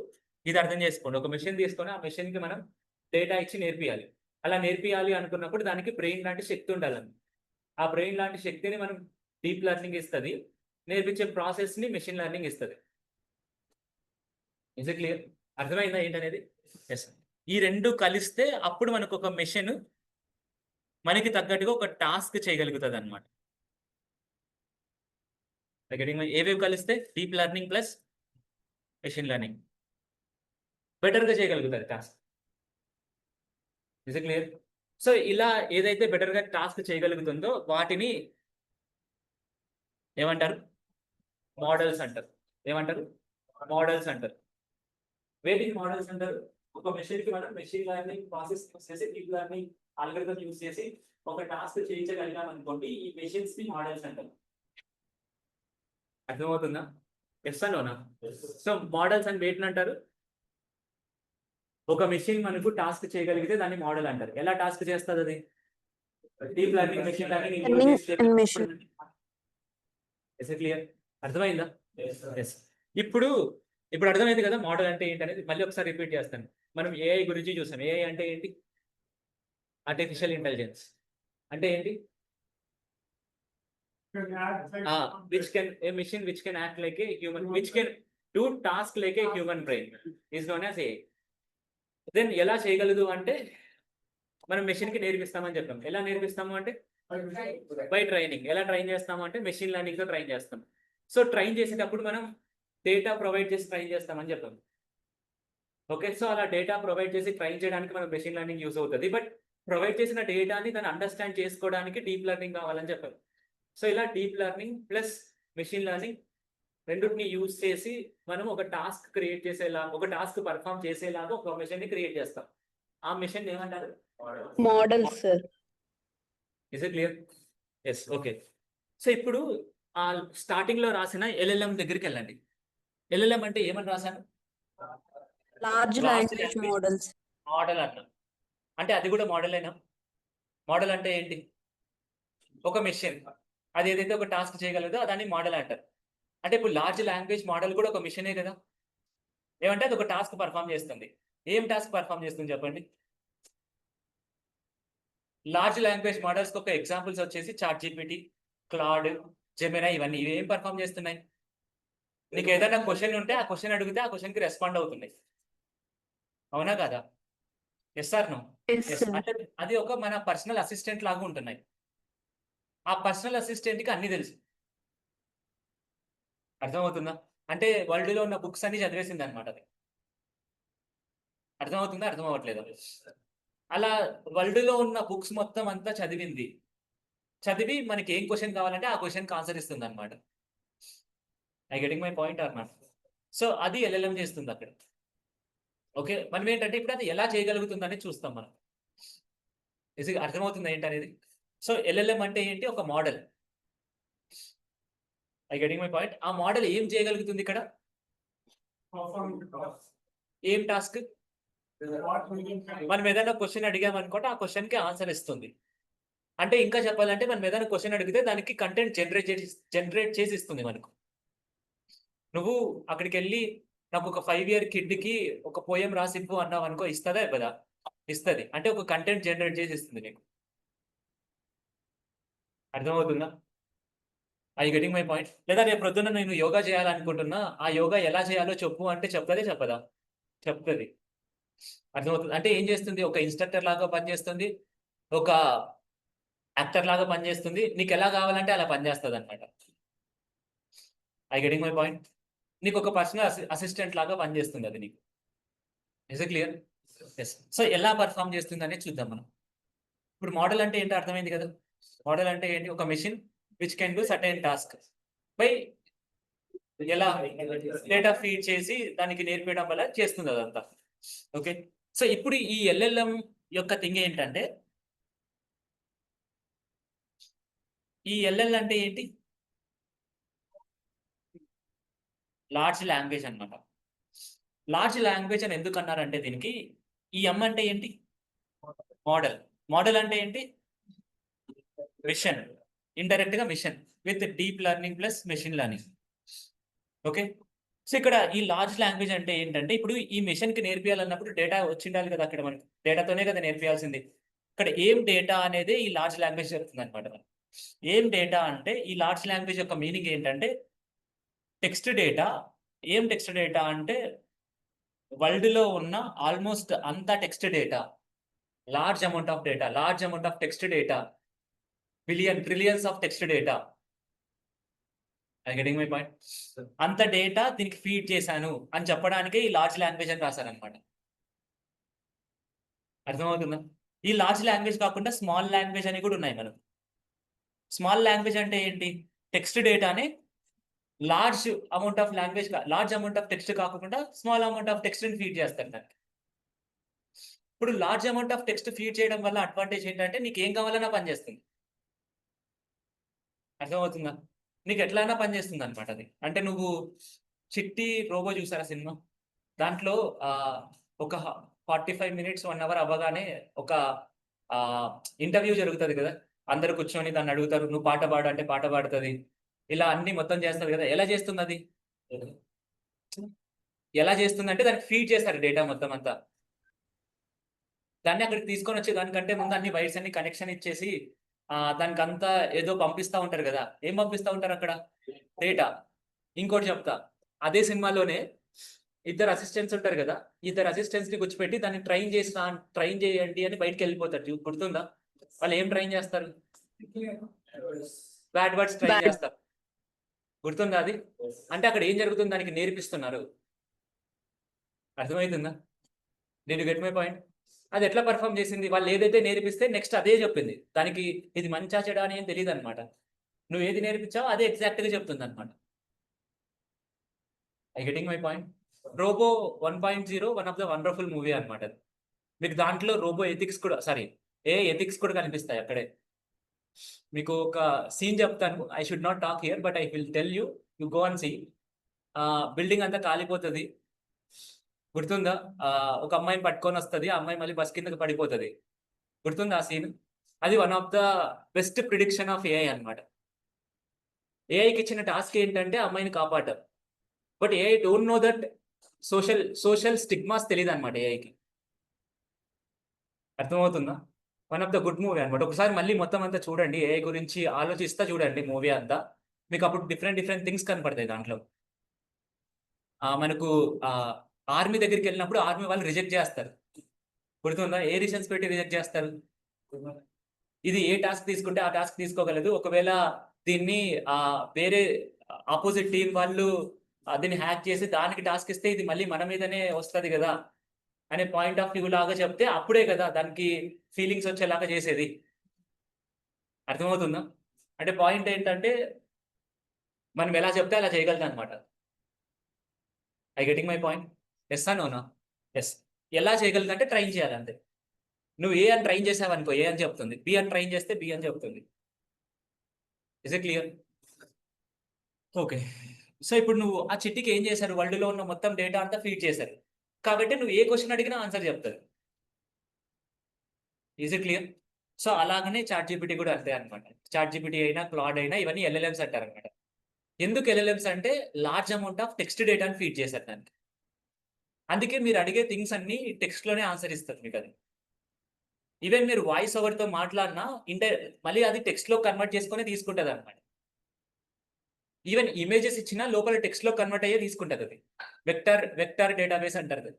ఇది అర్థం చేసుకోండి, ఒక మెషిన్ తీసుకొని ఆ మెషిన్కి మనం డేటా ఇచ్చి నేర్పియాలి. అలా నేర్పియాలి అనుకున్నప్పుడు దానికి బ్రెయిన్ లాంటి శక్తి ఉండాలని. ఆ బ్రెయిన్ లాంటి శక్తిని మనం డీప్ లెర్నింగ్ ఇస్తుంది, నేర్పించే ప్రాసెస్ని మెషిన్ లెర్నింగ్ ఇస్తుంది. Is it clear? అర్థమైందా ఏంటనేది? ఎస్. ఈ రెండు కలిస్తే అప్పుడు మనకు ఒక మెషిన్ మనకి తగ్గట్టుగా ఒక టాస్క్ చేయగలుగుతుంది అనమాట. ఏవేవి కలిస్తే? Deep learning plus machine learning బెటర్గా చేయగలుగుతుంది task. Is it clear? So ఇలా ఏదైతే బెటర్గా టాస్క్ చేయగలుగుతుందో వాటిని ఏమంటారు? మోడల్స్ అంటారు. ఏమంటారు? మోడల్స్ అంటారు. వేటికి మోడల్స్ అంటారు? ఒక మెషిన్కి మనం మెషిన్ లెర్నింగ్ ప్రాసెస్ యూస్ చేసి డీప్ లెర్నింగ్ అల్గోరిథం యూస్ చేసి ఒక టాస్క్ చేయించగలిగాం అనుకోండి, ఈ మెషిన్స్ ని మోడల్స్ అంటారు. అర్థమవుతుందా? ఎస్ అలోనా? సో మోడల్స్ అని వేటిని అంటారు? ఒక మెషిన్ మనకు టాస్క్ చేయగలిగితే దాన్ని మోడల్ అంటారు. ఎలా టాస్క్ చేస్తుంది అది? Deep learning, machine learning. Is clear? అర్థమైందా? ఎస్. ఇప్పుడు అర్థమైంది కదా మోడల్ అంటే ఏంటి అనేది. మళ్ళీ ఒకసారి రిపీట్ చేస్తాను. మనం AI గురించి చూసాం. AI అంటే ఏంటి? Artificial intelligence. అంటే ఏంటి? a machine which can act like a human, which can do task like a human brain is known as AI. Then ఎలా చేయగలదు అంటే మనం మెషిన్కి నేర్పిస్తామని చెప్పాం. ఎలా నేర్పిస్తాము అంటే బై ట్రైనింగ్. ఎలా ట్రైన్ చేస్తాము అంటే మెషిన్ లెర్నింగ్తో ట్రైన్ చేస్తాం. సో ట్రైన్ చేసేటప్పుడు మనం డేటా ప్రొవైడ్ చేసి ట్రైన్ చేస్తామని చెప్పాం. ఓకే, సో అలా డేటా ప్రొవైడ్ చేసి ట్రైన్ చేయడానికి మనం మెషిన్ లెర్నింగ్ యూస్ అవుతుంది. బట్ ప్రొవైడ్ చేసిన డేటాని దాన్ని అండర్స్టాండ్ చేసుకోవడానికి డీప్ లెర్నింగ్ కావాలని చెప్పారు. సో ఇలా deep learning plus machine learning రెండింటిని యూజ్ చేసి మనం ఒక టాస్క్ క్రియేట్ చేసేలా, ఒక టాస్క్ పర్ఫామ్ చేసేలాగా ఒక మెషిన్ ని క్రియేట్ చేస్తాం. ఆ మెషిన్ ఏమంటారు? Model, sir. Is it clear? Yes, okay. So ఇప్పుడు ఆ స్టార్టింగ్ లో రాసిన ఎల్ఎల్ఎం దగ్గరికి వెళ్ళండి. ఎల్ఎల్ఎం అంటే ఏమని రాశాను? Large language models. మోడల్ అన్నా. అంటే అది కూడా మోడల్ అయినా? మోడల్ అంటే ఏంటి? ఒక మెషిన్ అది ఏదైతే ఒక టాస్క్ చేయగలదో దాన్ని మోడల్ అంటారు. అంటే ఇప్పుడు లార్జ్ లాంగ్వేజ్ మోడల్ కూడా ఒక మెషినే కదా. ఏమంటే అది ఒక టాస్క్ పర్ఫామ్ చేస్తుంది. ఏం టాస్క్ పర్ఫామ్ చేస్తుంది చెప్పండి? లార్జ్ లాంగ్వేజ్ మోడల్స్ ఒక ఎగ్జాంపుల్స్ వచ్చేసి చాట్ జీపీటీ, క్లాడ్, జెమినా, ఇవన్నీ ఇవి ఏం పర్ఫామ్ చేస్తున్నాయి? నీకు ఏదైనా క్వశ్చన్ ఉంటే ఆ క్వశ్చన్ అడిగితే ఆ క్వశ్చన్ కి రెస్పాండ్ అవుతున్నాయి. అవునా కదా? Yes or no? Yes, sir. అంటే అది ఒక మన పర్సనల్ అసిస్టెంట్ లాగా ఉంటున్నాయి. ఆ పర్సనల్ అసిస్టెంట్ కి అన్ని తెలుసు. అర్థమవుతుందా? అంటే వరల్డ్ లో ఉన్న బుక్స్ అన్ని చదివేసింది అనమాట అది. అర్థమవుతుందా? అర్థం అవ్వట్లేదు. అలా వరల్డ్ లో ఉన్న బుక్స్ మొత్తం అంతా చదివింది. చదివి మనకి ఏం క్వశ్చన్ కావాలంటే ఆ క్వశ్చన్కి ఆన్సర్ ఇస్తుంది అనమాట. I getting my point or not? So అది ఎల్ఎల్ఎం చేస్తుంది అక్కడ. ఓకే, మనం ఏంటంటే ఇప్పుడు అది ఎలా చేయగలుగుతుందని చూస్తాం మనం. ఇది అర్థమవుతుంది ఏంటనేది. సో ఎల్ఎల్ఎం అంటే ఏంటి? ఒక model. I getting my point? ఆ మోడల్ ఏం చేయగలుగుతుంది ఇక్కడ? ఏం టాస్క్? మనం ఏదైనా క్వశ్చన్ అడిగామనుకోండి, ఆ క్వశ్చన్ కి ఆన్సర్ ఇస్తుంది. అంటే ఇంకా చెప్పాలంటే మనం ఏదైనా క్వశ్చన్ అడిగితే దానికి కంటెంట్ జనరేట్ చేసి ఇస్తుంది మనకు. నువ్వు అక్కడికి వెళ్ళి నాకు ఒక 5 year కిడ్కి ఒక పోయం రాసివ్వు అన్నావు అనుకో, ఇస్తుందా ఇవ్వదా? ఇస్తుంది. అంటే ఒక కంటెంట్ జనరేట్ చేసి ఇస్తుంది నీకు. అర్థమవుతుందా? I getting my point? లేదా రేపు ప్రొద్దున నేను యోగా చేయాలనుకుంటున్నా, ఆ యోగా ఎలా చేయాలో చెప్పు అంటే చెప్తుంది, చెప్పదా? చెప్తుంది. అర్థమవుతుంది? అంటే ఏం చేస్తుంది? ఒక ఇన్స్ట్రక్టర్ లాగా పనిచేస్తుంది, ఒక యాక్టర్ లాగా పనిచేస్తుంది. నీకు ఎలా కావాలంటే అలా పనిచేస్తుంది అనమాట. I getting my point? నీకు ఒక పర్సనల్ అసిస్టెంట్ లాగా పనిచేస్తుంది అది నీకు. Is it clear? Yes. So ఎలా పర్ఫామ్ చేస్తుంది అనేది చూద్దాం మనం. ఇప్పుడు మోడల్ అంటే ఏంటో అర్థమైంది కదా. మోడల్ అంటే ఏంటి? ఒక machine which can do certain task by ఎలా డేటా ఫీడ్ చేసి దానికి నేర్పించడం వల్ల చేస్తుంది అదంతా. ఓకే, సో ఇప్పుడు ఈ ఎల్ఎల్ఎం యొక్క థింగ్ ఏంటంటే, ఈ ఎల్ఎల్ అంటే ఏంటి? లార్జ్ లాంగ్వేజ్ అన్నమాట. లార్జ్ లాంగ్వేజ్ అని ఎందుకు అన్నారంటే దీనికి, ఈ ఎం అంటే ఏంటి? మోడల్. మోడల్ అంటే ఏంటి? మిషన్. ఇండైరెక్ట్ గా machine with deep learning plus machine learning. Okay, so ఇక్కడ ఈ లార్జ్ లాంగ్వేజ్ అంటే ఏంటంటే, ఇప్పుడు ఈ మెషిన్ కి నేర్పియాలన్నప్పుడు డేటా వచ్చిండాలి కదా. అక్కడ మనకి డేటాతోనే కదా నేర్పియాల్సింది. ఇక్కడ ఏం డేటా అనేది ఈ లార్జ్ లాంగ్వేజ్ చెప్తుంది అనమాట. ఏం డేటా అంటే ఈ లార్జ్ లాంగ్వేజ్ యొక్క మీనింగ్ ఏంటంటే టెక్స్ట్ డేటా. ఏం టెక్స్ట్ డేటా అంటే వరల్డ్ లో ఉన్న ఆల్మోస్ట్ అంతా text data, large amount of data, large amount of text data, trillions of text data. I getting my point? అంత డేటా దీనికి ఫీడ్ చేశాను అని చెప్పడానికి ఈ లార్జ్ లాంగ్వేజ్ అని రాశారనమాట. అర్థమవుతుందా? ఈ లార్జ్ లాంగ్వేజ్ కాకుండా స్మాల్ లాంగ్వేజ్ అని కూడా ఉన్నాయి మనకు. స్మాల్ లాంగ్వేజ్ అంటే ఏంటి? టెక్స్ట్ డేటాని large amount of language, large amount of text కాకుండా స్మాల్ అమౌంట్ ఆఫ్ టెక్స్ట్ ని ఫీడ్ చేస్తారు దానికి. ఇప్పుడు large amount of text feed చేయడం వల్ల అడ్వాంటేజ్ ఏంటంటే నీకు ఏం కావాలన్నా పనిచేస్తుంది. అర్థమవుతుందా? నీకు ఎట్లయినా పనిచేస్తుంది అనమాట అది. అంటే నువ్వు చిట్టి రోబో చూసారా సినిమా? దాంట్లో ఒక 45 minutes 1 hour అవ్వగానే ఒక ఇంటర్వ్యూ జరుగుతుంది కదా. అందరు కూర్చొని దాన్ని అడుగుతారు, నువ్వు పాట పాడు అంటే పాట పాడుతుంది. ఇలా అన్ని మొత్తం చేస్తుంది కదా. ఎలా చేస్తుంది అది? ఎలా చేస్తుంది అంటే దానికి ఫీడ్ చేస్తారు డేటా మొత్తం అంతా. దాన్ని అక్కడికి తీసుకొని వచ్చి దానికంటే ముందు అన్ని వైర్స్ అన్ని కనెక్షన్ ఇచ్చేసి దానికి అంతా ఏదో పంపిస్తూ ఉంటారు కదా. ఏం పంపిస్తూ ఉంటారు అక్కడ? డేటా. ఇంకోటి చెప్తా, అదే సినిమాలోనే ఇద్దరు అసిస్టెంట్స్ ఉంటారు కదా. ఇద్దరు అసిస్టెంట్స్ ని కూర్చోపెట్టి దాన్ని ట్రైన్ చేయండి అని బయటకు వెళ్ళిపోతారు. గుర్తుందా? వాళ్ళు ఏం ట్రైన్ చేస్తారు? బ్యాడ్ వర్డ్స్ ట్రైన్ చేస్తారు. గుర్తుందా అది? అంటే అక్కడ ఏం జరుగుతుంది? దానికి నేర్పిస్తున్నారు. అర్థమవుతుందా? Did you get my point? అది ఎట్లా పర్ఫామ్ చేసింది? వాళ్ళు ఏదైతే నేర్పిస్తే నెక్స్ట్ అదే చెప్పింది. దానికి ఇది మంచా చెడా అని ఏం తెలీదనమాట. నువ్వు ఏది నేర్పించావో అదే ఎగ్జాక్ట్‌గా చెప్తుందనమాట. I getting my point? 'Robo 1.0' one of the wonderful movie అనమాట అది. మీకు దాంట్లో రోబో ఎథిక్స్ కూడా ఏఐ ఎథిక్స్ కూడా కనిపిస్తాయి అక్కడే. మీకు ఒక సీన్ చెప్తాను. I should not talk here but I will tell you. You go and see. Building అంతా కాలిపోతది. గుర్తుందా? ఒక అమ్మాయిని పట్టుకొనొస్తది. ఆ అమ్మాయి మళ్ళీ బస్ కిందకి పడిపోతది. గుర్తుందా ఆ సీన్? అది one of the best prediction of AI అన్నమాట. ఏఐకి ఇచ్చిన టాస్క్ ఏంటంటే ఆ అమ్మాయిని కాపాడడం. But AI don't know that social stigmas తెలీదన్నమాట ఏఐకి. అర్థమవుతుందా? One of the good movie అన్నమాట. ఒకసారి మళ్ళీ మొత్తం అంతా చూడండి. ఏఐ గురించి ఆలోచిస్తా చూడండి మూవీ అంతా. మీకు అప్పుడు డిఫరెంట్ థింగ్స్ కనపడతాయి దాంట్లో. మనకు ఆర్మీ దగ్గరికెళ్ళినప్పుడు ఆర్మీ వాళ్ళు రిజెక్ట్ చేస్తారు. గుర్తుందా? ఏ రీజన్స్ పెట్టి రిజెక్ట్ చేస్తారు? ఇది ఏ టాస్క్ తీసుకుంటే ఆ టాస్క్ తీసుకోగలదు. ఒకవేళ దీన్ని వేరే ఆపోజిట్ టీమ్ వాళ్ళు దీన్ని హ్యాక్ చేసి దానికి టాస్క్ ఇస్తే ఇది మళ్ళీ మన మీదనే వస్తది గదా! అనే పాయింట్ ఆఫ్ వ్యూ లాగా చెప్తే అప్పుడే కదా దానికి ఫీలింగ్స్ వచ్చేలాగా చేసేది. అర్థమవుతుందా? అంటే పాయింట్ ఏంటంటే మనం ఎలా చెప్తే అలా చేయగలదన్నమాట. I getting my point? యెస్సా? నోనా? యెస్. ఎలా చేయగలదంటే ట్రైన్ చేయాలంతే. నువ్వు ఏ అని ట్రైన్ చేసావనుకో ఏ అని చెప్తుంది. బి అని ట్రైన్ చేస్తే బి అని చెప్తుంది. Is it clear? Okay. So, ఇప్పుడు నువ్వు ఆ చిట్టికి ఏం చేశారు? వరల్డ్‌లో ఉన్న మొత్తం డేటా అంతా ఫీడ్ చేశారు. కాబట్టి నువ్వు ఏ క్వెషన్ అడిగినా ఆన్సర్ చెప్తది. Is it clear? సో, అలాగనే చాట్‌జీపీటీ కూడా అంతే అన్నమాట. చాట్‌జీపీటీ అయినా, క్లాడ్ అయినా ఇవన్నీ ఎల్ఎల్ఎమ్స్ అంటారన్నమాట. ఎందుకు ఎల్ఎల్ఎమ్స్ అంటే లార్జ్ అమౌంట్ ఆఫ్ టెక్స్ట్ డేటాని ఫీడ్ చేశారు దానికి. అందుకే మీరు అడిగే థింగ్స్ అన్నీ టెక్స్ట్‌లోనే ఆన్సర్ ఇస్తది మీకది. ఈవెన్ మీరు వాయిస్ ఓవర్‌తో మాట్లాడినా మళ్ళీ అది టెక్స్ట్‌లో కన్వర్ట్ చేసుకొని తీసుకుంటదన్నమాట. ఈవెన్ ఇమేజెస్ ఇచ్చినా లోపల టెక్స్ట్‌లో కన్వర్ట్ అయ్యే తీసుకుంటదది. వెక్టర్ డేటాబేస్ అంటారది.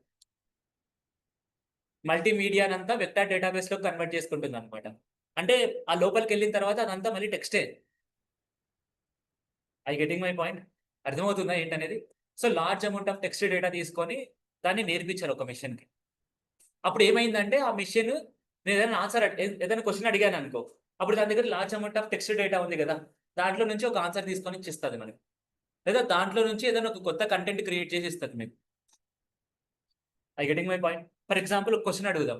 మల్టీమీడియానంతా వెక్టర్ డేటాబేస్‌లోకి కన్వర్ట్ చేసుకుంటుందన్నమాట. అంటే ఆ లోపలికెళ్ళిన తర్వాత అదంతా మళ్ళీ టెక్స్టే. I getting my point? అర్థమవుతుందా ఏంటనేది? So, large amount of text data తీసుకొని దాన్ని నేర్పించారు ఒక మెషిన్‌కి. అప్పుడు ఏమైందంటే ఆ మెషిన్ నేనేదైనా ఏదైనా క్వెషన్ అడిగాననుకో, అప్పుడు దాని దగ్గర large amount of text data ఉంది గదా! దాంట్లో నుంచి ఒక ఆన్సర్ తీసుకొని ఇచ్చిస్తది మనకి. లేదా దాంట్లో నుంచి ఏదైనా ఒక కొత్త కంటెంట్ క్రియేట్ చేసి ఇస్తది మీకు. I getting my point? For example ఒక క్వెషన్ అడుగుదాం.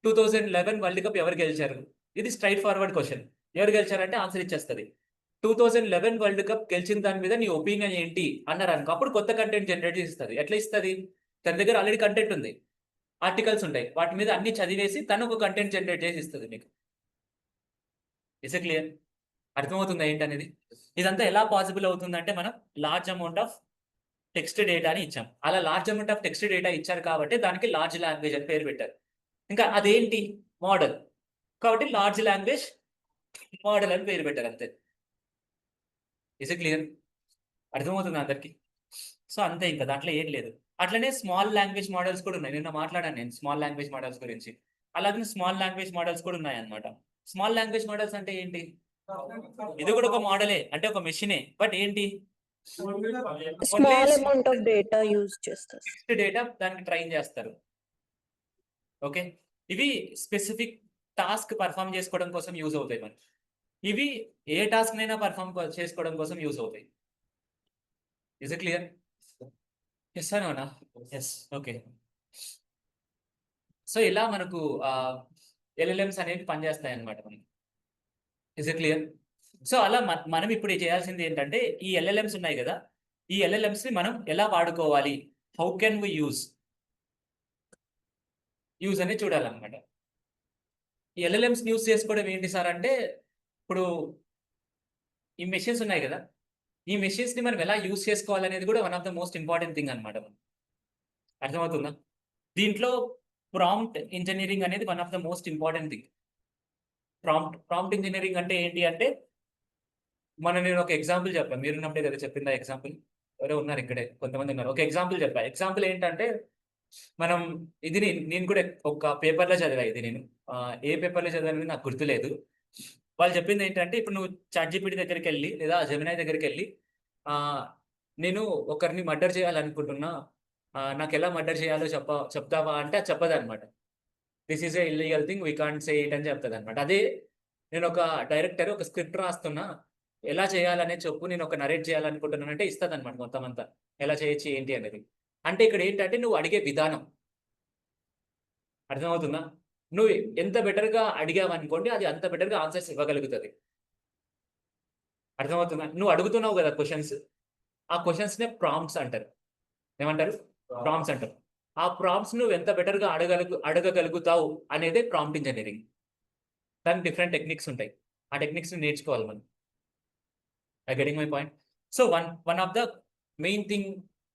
2011 వరల్డ్ కప్ ఎవరు గెలిచారు? ఇది స్ట్రెయిట్ ఫార్వర్డ్ క్వెషన్. ఎవరు గెలిచారంటే ఆన్సర్ ఇచ్చేస్తది. 2011 వరల్డ్ కప్ గెలిచిన దాని మీద నీ ఒపీనియన్ ఏంటి అన్నారనుకో, అప్పుడు కొత్త కంటెంట్ జనరేట్ చేసి ఇస్తది. ఎట్లా ఇస్తది? తన దగ్గర ఆల్రెడీ కంటెంట్ ఉంది. ఆర్టికల్స్ ఉంటాయి. వాటి మీద అన్ని చదివేసి తను ఒక కంటెంట్ జనరేట్ చేసి ఇస్తది మీకు. Is it clear? అర్థమవుతుందా ఏంటనేది? ఇదంతా ఎలా పాసిబుల్ అవుతుందంటే మనం లార్జ్ అమౌంట్ ఆఫ్ టెక్స్ట్ డేటాని ఇచ్చాం. అలా large amount of text data ఇచ్చారు కాబట్టి దానికి లార్జ్ లాంగ్వేజ్ అని పేరు పెట్టారు. ఇంకా అదేంటి? మోడల్. కాబట్టి లార్జ్ లాంగ్వేజ్ మోడల్ అని పేరు పెట్టారు అంతే. Is it clear? అర్థమవుతుందా అందరికి? సో, అంతే ఇంకా దాంట్లో ఏం లేదు. అట్లనే స్మాల్ లాంగ్వేజ్ మోడల్స్ కూడా ఉన్నాయి. నిన్న మాట్లాడాను నేను స్మాల్ లాంగ్వేజ్ మోడల్స్ గురించి. అలాగనే స్మాల్ లాంగ్వేజ్ మోడల్స్ కూడా ఉన్నాయన్నమాట. స్మాల్ లాంగ్వేజ్ మోడల్స్ అంటే ఏంటి? ఇది కూడా ఒక మోడలే. అంటే ఒక మెషినే. బట్ ఏంటి? Small amount of data use చేస్తారు. టెక్స్ట్ డేటా దానికి ట్రైన్ చేస్తారు. ఓకే. ఇవి స్పెసిఫిక్ టాస్క్ పర్ఫార్మ్ చేసుకోవడం కోసం యూజ్ అవుతాయి మనకి. ఇవి ఏ టాస్క్‌నైనా పర్ఫార్మ్ చేసుకోవడం కోసం యూజ్ అవుతాయి. Is it clear? Yes or నోనా? యెస్. ఓకే. సో, ఇలా మనకు ఎల్ఎల్ఎమ్స్ అనేవి పనిచేస్తాయన్నమాట మనకి. Is it clear? సో, అలా మనం ఇప్పుడు చేయాల్సింది ఏంటంటే ఈ ఎల్ఎల్ఎమ్స్ ఉన్నాయి గదా! ఈ ఎల్ఎల్ఎమ్స్‌ని మనం ఎలా వాడుకోవాలి? హౌ కెన్ వి యూజ్ అనేది చూడాలన్నమాట. ఈ ఎల్ఎల్ఎమ్స్‌ని యూజ్ చేసుకోవడం ఏంటి సార్ అంటే, ఇప్పుడు ఈ మెషిన్స్ ఉన్నాయి గదా! ఈ మెషిన్స్‌ని మనం ఎలా యూజ్ చేసుకోవాలనేది కూడా one of the most important thing అన్నమాట. అర్థమవుతుందా? దీంట్లో ప్రాంప్ట్ ఇంజినీరింగ్ అనేది one of the most important thing. Prompt engineering అంటే ఏంటి అంటే, నేను ఒక ఎగ్జాంపుల్ చెప్పాను. మీరున్నప్పుడే కదా చెప్పింది ఆ ఎగ్జాంపుల్. ఎవరో ఉన్నారు ఇక్కడే కొంతమంది ఉన్నారు. ఒక ఎగ్జాంపుల్ చెప్పా. ఎగ్జాంపుల్ ఏంటంటే, మనం నేను కూడా ఒక పేపర్‌లో చదివా ఇది నేను. ఏ పేపర్‌లో చదివానో నాకు గుర్తులేదు. వాళ్ళు చెప్పింది ఏంటంటే, ఇప్పుడు నువ్వు చాట్‌జీపీటీ దగ్గరికెళ్ళి లేదా జెమినీ దగ్గరికెళ్ళి ఆహ్, నేను ఒకరిని మర్డర్ చేయాలనుకుంటున్నా. నాకెలా మర్డర్ చేయాలో చెప్తావా అంటే అది చెప్పదన్నమాట. This is a illegal thing, we can't say it అని చెప్తుంది అనమాట. అదే నేను ఒక డైరెక్టర్ ఒక స్క్రిప్ట్ రాస్తున్నా, ఎలా చేయాలనే చెప్పు, నేను ఒక నరేట్ చేయాలనుకుంటున్నానంటే ఇస్తుంది అనమాట మొత్తం అంతా, ఎలా చేయొచ్చు ఏంటి అనేది. అంటే ఇక్కడ ఏంటంటే నువ్వు అడిగే విధానం అర్థమవుతుందా? నువ్వు ఎంత బెటర్గా అడిగావు అనుకోండి, అది అంత బెటర్గా ఆన్సర్స్ ఇవ్వగలుగుతుంది. అర్థమవుతుందా? నువ్వు అడుగుతున్నావు కదా క్వశ్చన్స్, ఆ క్వశ్చన్స్నే ప్రాంప్ట్స్ అంటారు. ఏమంటారు? ప్రాంప్ట్స్ అంటారు. ఆ ప్రాంప్ట్స్ నువ్వు ఎంత బెటర్గా అడగగలుగుతావు అనేదే ప్రాంప్ట్ ఇంజనీరింగ్. దానికి డిఫరెంట్ టెక్నిక్స్ ఉంటాయి, ఆ టెక్నిక్స్ నేర్చుకోవాలి మనం. I getting my point? So one of the main thing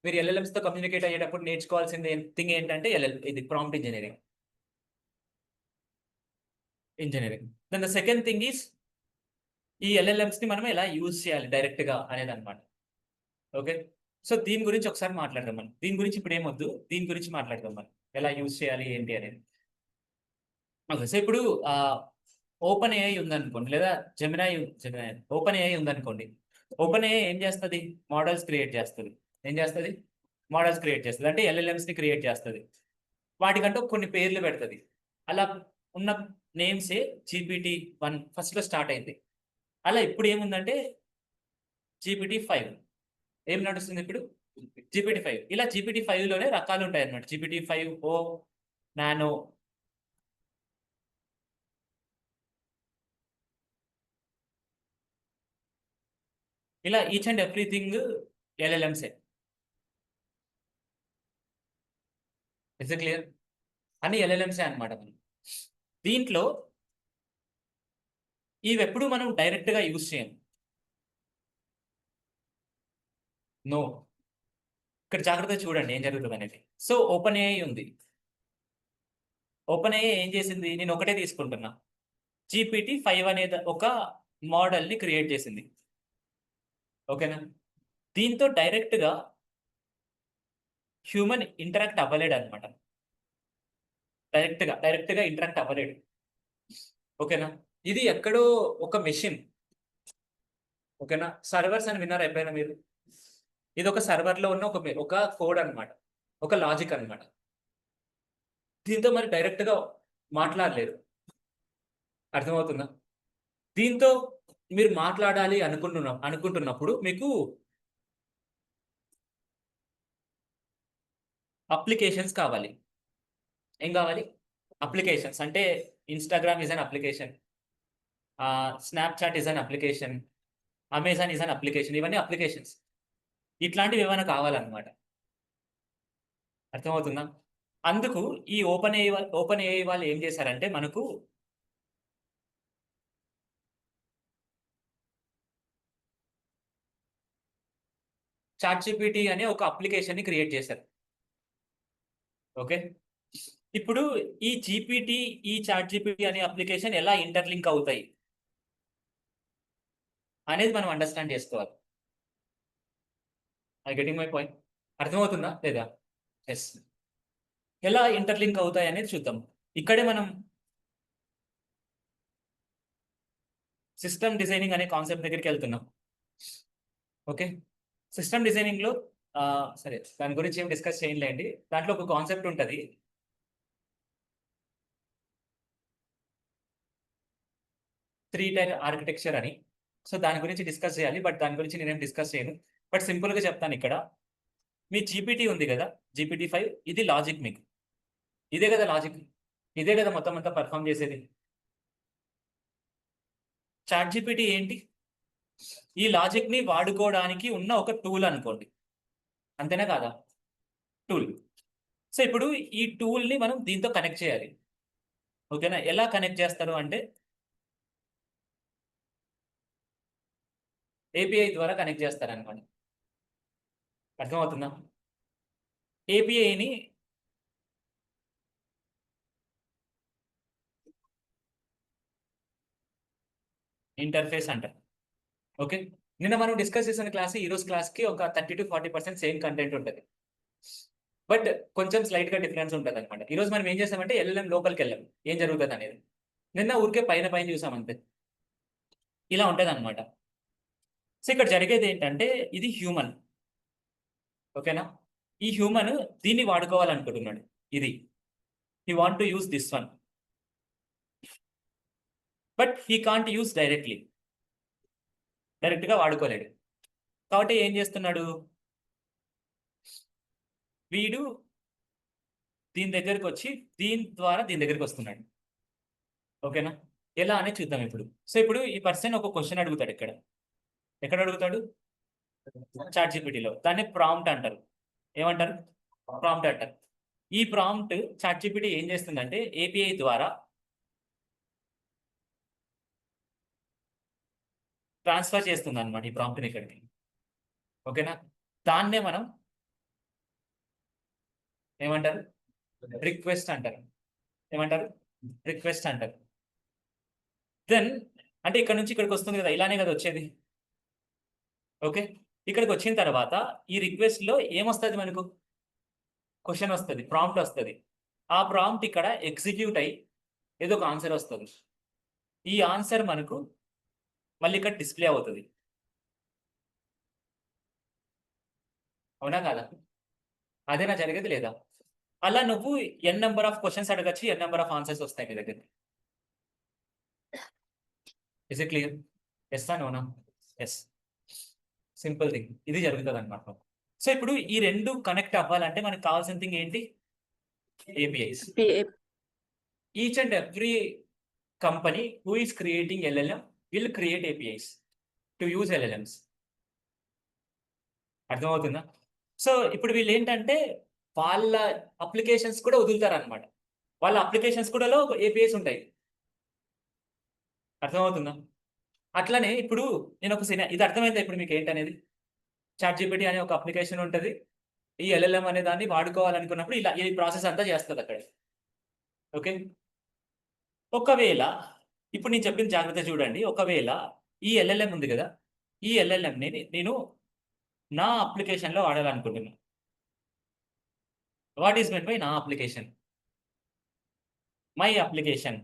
మీరు LLMs తో కమ్యూనికేట్ అయ్యేటప్పుడు నేర్చుకోవాల్సింది థింగ్ ఏంటంటే ఇది prompt engineering. Then the second thing is ఈ LLMs ని మనం ఎలా యూజ్ చేయాలి డైరెక్ట్గా అనేది అనమాట. ఓకే, సో దీని గురించి ఒకసారి మాట్లాడదాం మనం. దీని గురించి ఇప్పుడు ఏమొద్దు, దీని గురించి మాట్లాడదాం మనం, ఎలా యూజ్ చేయాలి ఏంటి అనేది. ఓకే, సో ఇప్పుడు ఓపెన్ ఏఐ ఉందనుకోండి, లేదా జెమినై ఓపెన్ ఏఐ ఉందనుకోండి. ఓపెన్ ఏఐ ఏం చేస్తుంది? మోడల్స్ క్రియేట్ చేస్తుంది. ఏం చేస్తుంది? మోడల్స్ క్రియేట్ చేస్తుంది, అంటే LLMs ని క్రియేట్ చేస్తుంది. వాటికంటూ కొన్ని పేర్లు పెడుతుంది. అలా ఉన్న నేమ్సే GPT-1 ఫస్ట్లో స్టార్ట్ అయింది. అలా ఇప్పుడు ఏముందంటే GPT-5 ఏం నడుస్తుంది ఇప్పుడు? GPT-5. ఇలా GPT-5లోనే రకాలు ఉంటాయి అన్నమాట. GPT-5 O, నానో, ఇలా ఈచ్ అండ్ ఎవ్రీథింగ్ LLMsే. Is it clear? అన్ని LLMsే అనమాట. దీంట్లో ఇవి ఎప్పుడు మనం డైరెక్ట్గా యూజ్ చేయం. నో, ఇక్కడ జాగ్రత్తగా చూడండి ఏం జరుగుతుంది అనేది. సో ఓపెన్ ఏఐ ఉంది. ఓపెన్ ఏఐ ఏం చేసింది? నేను ఒకటే తీసుకుంటున్నా. GPT-5 అనేది ఒక మోడల్ని క్రియేట్ చేసింది. ఓకేనా? దీంతో డైరెక్ట్గా హ్యూమన్ ఇంటరాక్ట్ అవ్వలేడు అనమాట. డైరెక్ట్గా ఇంటరాక్ట్ అవ్వలేడు. ఓకేనా? ఇది ఎక్కడో ఒక మెషిన్. ఓకేనా? సర్వర్స్ అని విన్నారా ఎప్పుడైనా మీరు? ఇది ఒక సర్వర్లో ఉన్న ఒక కోడ్ అనమాట, ఒక లాజిక్ అనమాట. దీంతో మరి డైరెక్ట్గా మాట్లాడలేరు. అర్థమవుతుందా? దీంతో మీరు మాట్లాడాలి అనుకుంటున్నప్పుడు మీకు అప్లికేషన్స్ కావాలి. ఏం కావాలి? అప్లికేషన్స్. అంటే Instagram is an application, Snapchat is an application, Amazon is an application. ఇవన్నీ అప్లికేషన్స్. ఇట్లాంటివి ఏమైనా కావాలన్నమాట. అర్థమవుతుందా? అందుకు ఈ ఓపెన్ ఏఐ వాళ్ళు ఏం చేశారంటే మనకు ChatGPT అనే ఒక అప్లికేషన్ని క్రియేట్ చేశారు. ఓకే, ఇప్పుడు ఈ ChatGPT అనే అప్లికేషన్ ఎలా ఇంటర్లింక్ అవుతాయి అనేది మనం అండర్స్టాండ్ చేసుకోవాలి. I getting my point? అర్థమవుతుందా లేదా? ఎస్. ఎలా ఇంటర్లింక్ అవుతాయి అనేది చూద్దాం. ఇక్కడే మనం సిస్టమ్ డిజైనింగ్ అనే కాన్సెప్ట్ దగ్గరికి వెళ్తున్నాం. ఓకే, సిస్టమ్ డిజైనింగ్లో సరే దాని గురించి ఏం డిస్కస్ చేయలేండి. దాంట్లో ఒక కాన్సెప్ట్ ఉంటుంది, త్రీ టైర్ ఆర్కిటెక్చర్ అని. సో దాని గురించి డిస్కస్ చేయాలి, బట్ దాని గురించి నేనేం డిస్కస్ చేయను. బట్ సింపుల్గా చెప్తాను. ఇక్కడ మీ GPT ఉంది కదా, GPT-5, ఇది లాజిక్. మీకు ఇదే కదా లాజిక్, ఇదే కదా మొత్తం అంతా పర్ఫామ్ చేసేది. ChatGPT ఏంటి? ఈ లాజిక్ని వాడుకోవడానికి ఉన్న ఒక టూల్ అనుకోండి, అంతేనా కాదా? టూల్. సో ఇప్పుడు ఈ టూల్ని మనం దీంతో కనెక్ట్ చేయాలి. ఓకేనా? ఎలా కనెక్ట్ చేస్తారు అంటే API ద్వారా కనెక్ట్ చేస్తారనమాట. అర్థమవుతుందా? APIని ఇంటర్ఫేస్ అంటారు. ఓకే, నిన్న మనం డిస్కస్ చేసిన క్లాస్ ఈరోజు క్లాస్కి ఒక 30 to 40% సేమ్ కంటెంట్ ఉంటుంది, బట్ కొంచెం స్లైట్గా డిఫరెన్స్ ఉంటుంది అనమాట. ఈరోజు మనం ఏం చేసామంటే LLM లోపలికి వెళ్ళాం, ఏం జరుగుతుంది అనేది. నిన్న ఊరికే పైన చూసామంతే. ఇలా ఉంటుంది అనమాట. సో ఇక్కడ జరిగేది ఏంటంటే ఇది హ్యూమన్. ఓకేనా? ఈ హ్యూమన్ దీన్ని వాడుకోవాలనుకుంటున్నాడు. ఇది he want to use this one. But he can't use డైరెక్ట్గా వాడుకోలేడు. కాబట్టి ఏం చేస్తున్నాడు వీడు, దీని దగ్గరికి వచ్చి దీని ద్వారా దీని దగ్గరికి వస్తున్నాడు. ఓకేనా? ఎలా అనేది చూద్దాం ఇప్పుడు. సో ఇప్పుడు ఈ పర్సన్ ఒక క్వశ్చన్ అడుగుతాడు. ఎక్కడ అడుగుతాడు? చాట్ జీపీటీలో. దాన్ని ప్రాంప్ట్ అంటారు. ఏమంటారు? ప్రాంప్ట్ అంటారు. ఈ ప్రాంప్ట్ చాట్ జీపీటీ ఏం చేస్తుందంటే ఏపీఐ ద్వారా ట్రాన్స్ఫర్ చేస్తుంది అనమాట ఈ ప్రాంప్ట్ని ఇక్కడికి. ఓకేనా? దాన్నే మనం ఏమంటారు? రిక్వెస్ట్ అంటారు. ఏమంటారు? రిక్వెస్ట్ అంటారు. దెన్ అంటే ఇక్కడ నుంచి ఇక్కడికి వస్తుంది కదా, ఇలానే కదా వచ్చేది. ఓకే, ఇక్కడికి వచ్చిన తర్వాత ఈ రిక్వెస్ట్లో ఏమొస్తుంది మనకు? క్వశ్చన్ వస్తుంది, ప్రాంప్ట్ వస్తుంది. ఆ ప్రాంప్ట్ ఇక్కడ ఎగ్జిక్యూట్ అయ్యి ఏదో ఒక ఆన్సర్ వస్తుంది. ఈ ఆన్సర్ మనకు మళ్ళీ ఇక్కడ డిస్ప్లే అవుతుంది. అవునా కాదా? అదేనా జరిగేది లేదా? అలా నువ్వు ఎన్ నెంబర్ ఆఫ్ క్వశ్చన్స్ అడగచ్చు, ఎన్ నెంబర్ ఆఫ్ ఆన్సర్స్ వస్తాయి మీ దగ్గర. Is it clear? ఎస్ ఆ నోనా? Yes, simple thing. ఇది జరుగుతుంది అనమాట. సో ఇప్పుడు ఈ రెండు కనెక్ట్ అవ్వాలంటే మనకు కావాల్సిన థింగ్ ఏంటి? APIs. Each and every company who is creating LLM will create APIs to use LLMs. అర్థమవుతుందా? సో ఇప్పుడు వీళ్ళు ఏంటంటే వాళ్ళ అప్లికేషన్స్ కూడా వదులుతారు అనమాట. వాళ్ళ అప్లికేషన్స్ కూడా ఏపీఐస్ ఉంటాయి. అర్థమవుతుందా? అట్లనే ఇప్పుడు నేను ఒక ఇది అర్థమైందా ఇప్పుడు మీకు ఏంటనేది? చాట్ జీపీటీ అనే ఒక అప్లికేషన్ ఉంటుంది. ఈ LLM అనే దాన్ని వాడుకోవాలనుకున్నప్పుడు ఇలా ఈ ప్రాసెస్ అంతా చేస్తుంది అక్కడ. ఓకే, ఒకవేళ ఇప్పుడు నేను చెప్పిన జాగ్రత్త చూడండి. ఒకవేళ ఈ LLM ఉంది కదా, ఈ LLMని నేను నా అప్లికేషన్లో వాడాలనుకుంటున్నాను. వాట్ ఈస్ మెన్ బై నా అప్లికేషన్? మై అప్లికేషన్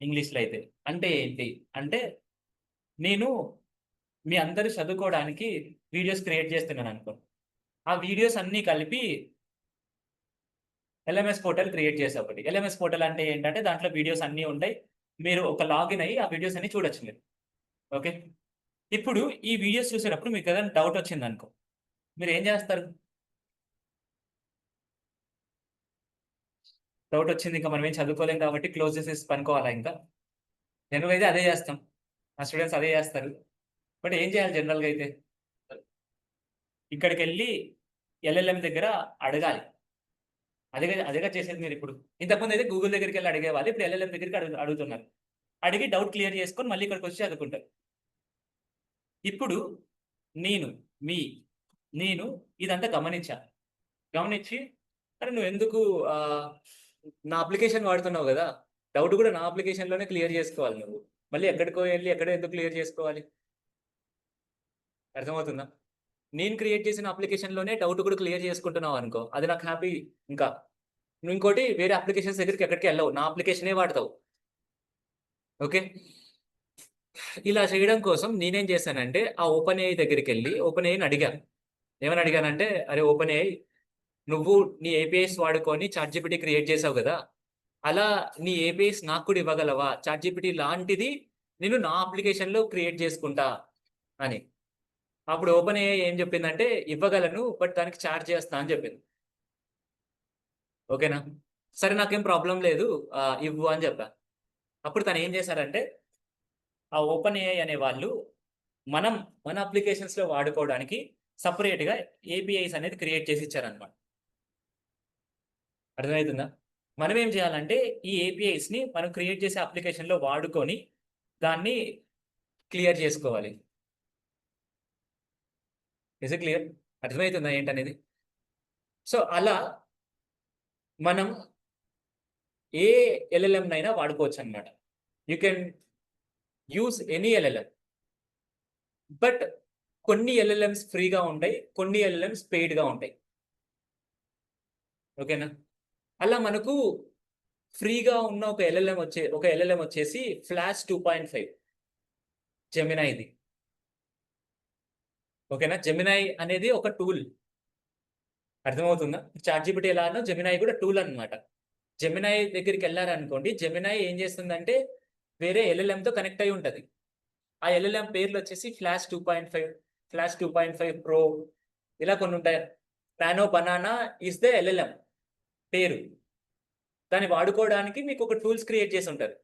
ఇంగ్లీష్లో అయితే అంటే ఏంటి అంటే, నేను మీ అందరూ చదువుకోవడానికి వీడియోస్ క్రియేట్ చేస్తున్నాను అనుకో. ఆ వీడియోస్ అన్నీ కలిపి LMS పోర్టల్ క్రియేట్ చేసే ఒకటి. LMS పోర్టల్ అంటే ఏంటంటే దాంట్లో వీడియోస్ అన్నీ ఉంటాయి. మీరు ఒక లాగిన్ అయ్యి ఆ వీడియోస్ అన్ని చూడొచ్చు మీరు. ఓకే, ఇప్పుడు ఈ వీడియోస్ చూసేటప్పుడు మీకు ఏదైనా డౌట్ వచ్చిందనుకో, మీరు ఏం చేస్తారు? డౌట్ వచ్చింది, ఇంకా మనం ఏం చదువుకోలేం కాబట్టి క్లోజ్ చేసేసి పనుకోవాలా? ఇంకా జనరల్గా అయితే అదే చేస్తాం, మా స్టూడెంట్స్ అదే చేస్తారు. బట్ ఏం చేయాలి జనరల్గా అయితే? ఇక్కడికి వెళ్ళి LLM దగ్గర అడగాలి. అదేగా చేసేది మీరు ఇప్పుడు. ఇంతకుముందు అయితే గూగుల్ దగ్గరికి వెళ్ళి అడిగేవాళ్ళు, ఇప్పుడు LLM దగ్గరికి అడుగుతున్నారు. అడిగి డౌట్ క్లియర్ చేసుకొని మళ్ళీ ఇక్కడికి వచ్చి చదువుకుంటారు. ఇప్పుడు నేను ఇదంతా గమనించి అరే నువ్వు ఎందుకు నా అప్లికేషన్ వాడుతున్నావు కదా, డౌట్ కూడా నా అప్లికేషన్లోనే క్లియర్ చేసుకోవాలి. నువ్వు మళ్ళీ ఎక్కడికో వెళ్ళి ఎక్కడ ఎందుకు క్లియర్ చేసుకోవాలి? అర్థమవుతుందా? నేను క్రియేట్ చేసిన అప్లికేషన్లోనే డౌట్ కూడా క్లియర్ చేసుకుంటున్నావు అనుకో, అది నాకు హ్యాపీ. ఇంకా నువ్వు ఇంకోటి వేరే అప్లికేషన్స్ దగ్గరికి ఎక్కడికి వెళ్ళవు, నా అప్లికేషనే వాడతావు. ఓకే, ఇలా చేయడం కోసం నేనేం చేశానంటే ఆ ఓపెన్ ఏఐ దగ్గరికి వెళ్ళి ఓపెన్ ఏఐని అడిగాను. ఏమని అడిగానంటే, అరే ఓపెన్ ఏఐ, నువ్వు నీ ఏపీఐస్ వాడుకొని చాట్ జీపీటీ క్రియేట్ చేసావు కదా, అలా నీ ఏపీఐస్ నాకు కూడా ఇవ్వగలవా? చాట్ జీపీటీ లాంటిది నేను నా అప్లికేషన్లో క్రియేట్ చేసుకుంటా అని. అప్పుడు ఓపెన్ ఏఐ ఏం చెప్పిందంటే, ఇవ్వగలను బట్ దానికి ఛార్జ్ చేస్తా అని చెప్పింది. ఓకేనా? సరే నాకేం ప్రాబ్లం లేదు, ఇవ్వు అని చెప్పా. అప్పుడు తను ఏం చేశారంటే, ఆ ఓపెన్ ఏఐ అనే వాళ్ళు మన అప్లికేషన్స్లో వాడుకోవడానికి సపరేట్గా ఏపీఐస్ అనేది క్రియేట్ చేసి ఇచ్చారనమాట. అర్థమవుతుందా? మనం ఏం చేయాలంటే ఈ ఏపీఐస్ని మనం క్రియేట్ చేసే అప్లికేషన్లో వాడుకొని దాన్ని క్లియర్ చేసుకోవాలి. Is it clear? అర్థమవుతుందా ఏంటనేది? సో అలా మనం ఏ LLM-నైనా వాడుకోవచ్చు అనమాట. You can use any LLM. But కొన్ని LLMs ఫ్రీగా ఉంటాయి, కొన్ని LLMs పెయిడ్గా ఉంటాయి. ఓకేనా? అలా మనకు ఫ్రీగా ఉన్న ఒక LLM వచ్చేసి ఫ్లాష్ 2.5 జెమినైది. ఓకేనా? జెమినై అనేది ఒక టూల్. అర్థమవుతుందా? చాట్ జీపీటీ ఎలానో జెమినై కూడా టూల్ అనమాట. జెమినై దగ్గరికి వెళ్ళారనుకోండి, జెమినై ఏం చేస్తుందంటే వేరే LLM తో కనెక్ట్ అయి ఉంటుంది. ఆ LLM పేర్లు వచ్చేసి ఫ్లాష్ 2.5, ఫ్లాష్ 2.5 ప్రో, ఇలా కొన్ని ఉంటాయి. Nano banana is the LLM పేరు. దాన్ని వాడుకోవడానికి మీకు ఒక టూల్స్ క్రియేట్ చేసి ఉంటారు.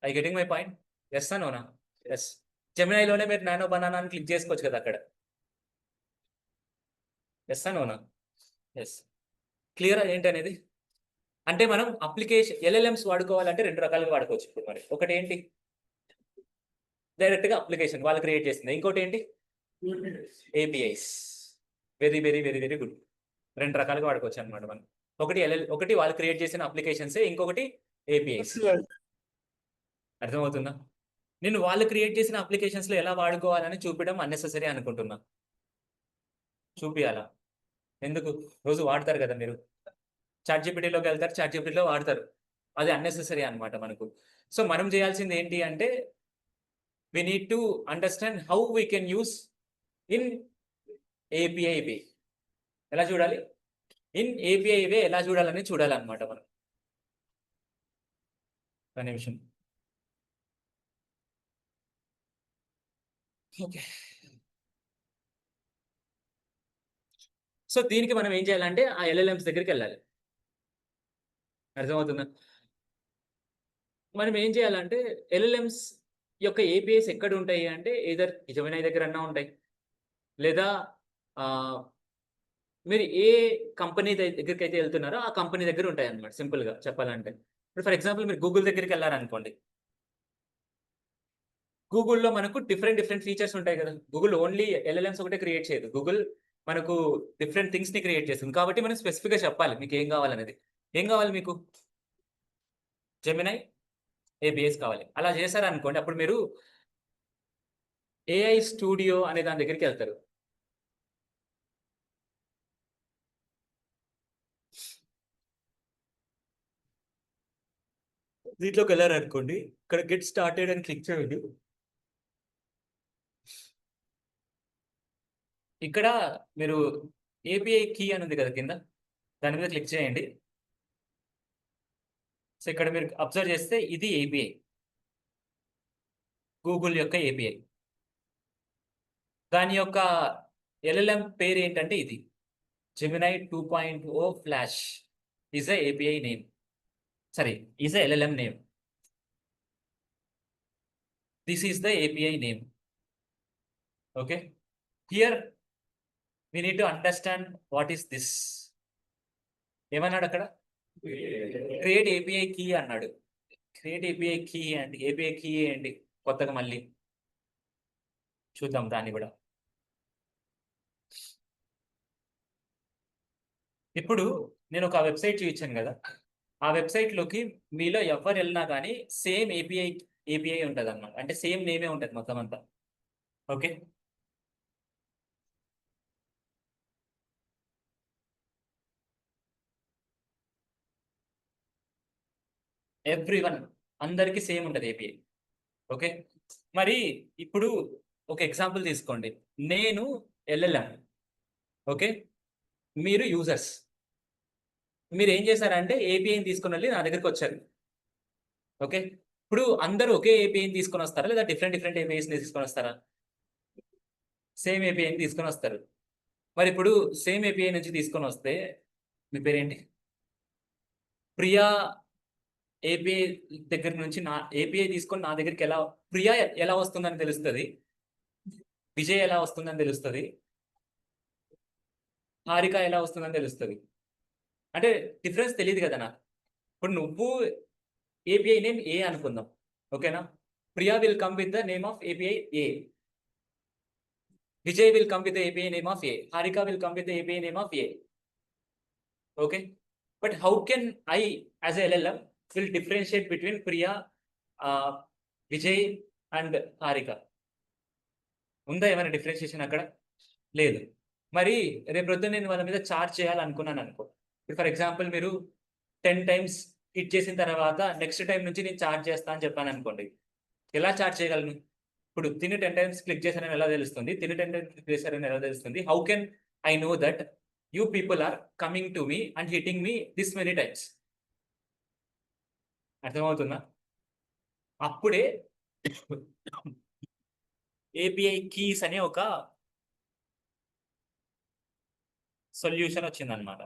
I getting my point? Yes అనోనా? ఎస్. జెమినైలోనే మీరు నానో బనానా అని క్లిక్ చేసుకోవచ్చు కదా అక్కడ. ఎస్ అనోనా? ఎస్. క్లియర్ ఏంటనేది? అంటే మనం అప్లికేషన్ LLMs వాడుకోవాలంటే 2 రకాలుగా వాడుకోవచ్చు ఇప్పుడు మరి. ఒకటి ఏంటి? డైరెక్ట్‌గా అప్లికేషన్ వాళ్ళు క్రియేట్ చేసింది. ఇంకోటి ఏంటి? APIs. Very, very, very, very good. 2 రకాలుగా వాడుకోవచ్చు అన్నమాట మనం. ఒకటి వాళ్ళు క్రియేట్ చేసిన అప్లికేషన్సే, ఇంకొకటి APIs. అర్థమవుతుందా? నేను వాళ్ళు క్రియేట్ చేసిన అప్లికేషన్స్‌లో ఎలా వాడుకోవాలని చూపడం అన్నెసెసరీ అనుకుంటున్నా. చూపియాలా? ఎందుకు? రోజు వాడతారు కదా మీరు. చాట్‌జీపీటీలోకి వెళ్తారు, చాట్‌జీపీటీలో వాడతారు. అది అన్నెసెసరీ అన్నమాట మనకు. సో మనం చేయాల్సింది ఏంటి అంటే we need to understand how we can use in API way. ఎలా చూడాలి? ఇన్ API way ఎలా చూడాలని చూడాలన్నమాట మనం. ఒక నిమిషం. ఓకే. సో దీనికి మనం ఏం చేయాలంటే ఆ LLMs దగ్గరికి వెళ్ళాలి. అర్థమవుతుందా? మనం ఏం చేయాలంటే LLMs యొక్క APIs ఎక్కడ ఉంటాయి అంటే ఎయిదర్ జెమినీ దగ్గరన్నా ఉంటాయి. లేదా మీరు ఏ కంపెనీ దగ్గరికైతే వెళ్తున్నారో ఆ కంపెనీ దగ్గర ఉంటాయన్నమాట సింపుల్‌గా చెప్పాలంటే. ఇప్పుడు ఫర్ ఎగ్జాంపుల్ మీరు గూగుల్ దగ్గరికి వెళ్లారనుకోండి. గూగుల్‌లో మనకు డిఫరెంట్ ఫీచర్స్ ఉంటాయి కదా! గూగుల్ ఓన్లీ LLMs ఒకటే క్రియేట్ చేయదు. గూగుల్ మనకు డిఫరెంట్ థింగ్స్‌ని క్రియేట్ చేస్తుంది. కాబట్టి మనం స్పెసిఫిక్‌గా చెప్పాలి మీకేం కావాలనేది. ఏం కావాలి మీకు? జెమినీ APIs కావాలి. అలా చేశారనుకోండి అప్పుడు మీరు AI స్టూడియో అనే దాని దగ్గరికెళ్తారు. దీంట్లోకెళ్లారనుకోండి. ఇక్కడ గెట్ స్టార్టెడ్ అని క్లిక్ చేయండి. ఇక్కడ మీరు API కీ అని ఉంది కదా కింద. దాని మీద క్లిక్ చేయండి. సో ఇక్కడ మీరు అబ్జర్వ్ చేస్తే ఇది API. గూగుల్ యొక్క API. దాని యొక్క LLM పేరు ఏంటంటే ఇది. Gemini 2.0 flash is a API name. Sorry, is a LLM name. This is the API name. Okay. Here we need to understand what is this. ఏమన్నాడు అక్కడ? క్రియేట్ API కీ అన్నాడు. Create API key అండి. API key ఏంటి? కొత్తగా మళ్ళీ చూద్దాం దాన్ని కూడా. ఇప్పుడు నేను ఒక వెబ్సైట్ చూపించాను కదా! ఆ వెబ్సైట్‌లోకి మీలో ఎవ్వరు వెళ్ళినా కానీ సేమ్ API ఉంటదన్నమాట. అంటే సేమ్ నేమే ఉంటది మొత్తం అంతా. ఓకే. ఎవ్రీవన్ అందరికి సేమ్ ఉంటది API. ఓకే. మరి ఇప్పుడు ఒక ఎగ్జాంపుల్ తీసుకోండి. నేను LLM. ఓకే. మీరు యూజర్స్. మీరేం చేశారంటే APIని తీసుకొనెళ్ళి నా దగ్గరికొచ్చారు. ఓకే. ఇప్పుడు అందరూ ఒకే APIని తీసుకొనొస్తారా? లేదా డిఫరెంట్ APIస్‌ని తీసుకొనొస్తారా? సేమ్ APIని తీసుకొనొస్తారు. మరిప్పుడు సేమ్ API నుంచి తీసుకొనొస్తే మీ పేరేంటి? ప్రియా API దగ్గర నుంచి API తీసుకొని నా దగ్గరికి ప్రియా ఎలా వస్తుందని తెలుస్తది. విజయ్ ఎలా వస్తుందని తెలుస్తది. హారిక ఎలా వస్తుందని తెలుస్తది. అంటే డిఫరెన్స్ తెలీదు కదా నాకు. ఇప్పుడు నువ్వు API నేమ్ A అనుకుందాం. ఓకేనా? Priya will come with the name of API A. Vijay will come with the API name of A. Harika will come with the API name of A. Okay. But how can I, as a LLM, will differentiate between Priya, Vijay and Harika? ఉందా ఏమైనా differentiation అక్కడ? లేదు. మరి రేపొద్దున నేను వాళ్ళ మీద charge చేయాలనుకున్నాను అనుకో. ఇప్పుడు ఫర్ ఎగ్జాంపుల్ మీరు 10 టైమ్స్ హిట్ చేసిన తర్వాత నెక్స్ట్ టైమ్ నుంచి నేను చార్జ్ చేస్తా అని చెప్పాననుకోండి. ఎలా చార్జ్ చేయగలను? ఇప్పుడు తిని 10 టైమ్స్ క్లిక్ చేశారని ఎలా తెలుస్తుంది? తిని 10 టైమ్స్ క్లిక్ చేశారని ఎలా తెలుస్తుంది? How can I know that you people are coming to me and hitting me this many times? అర్థమవుతుందా? అప్పుడే ఏపీఐ కీస్ అనే ఒక సొల్యూషన్ వచ్చిందనమాట.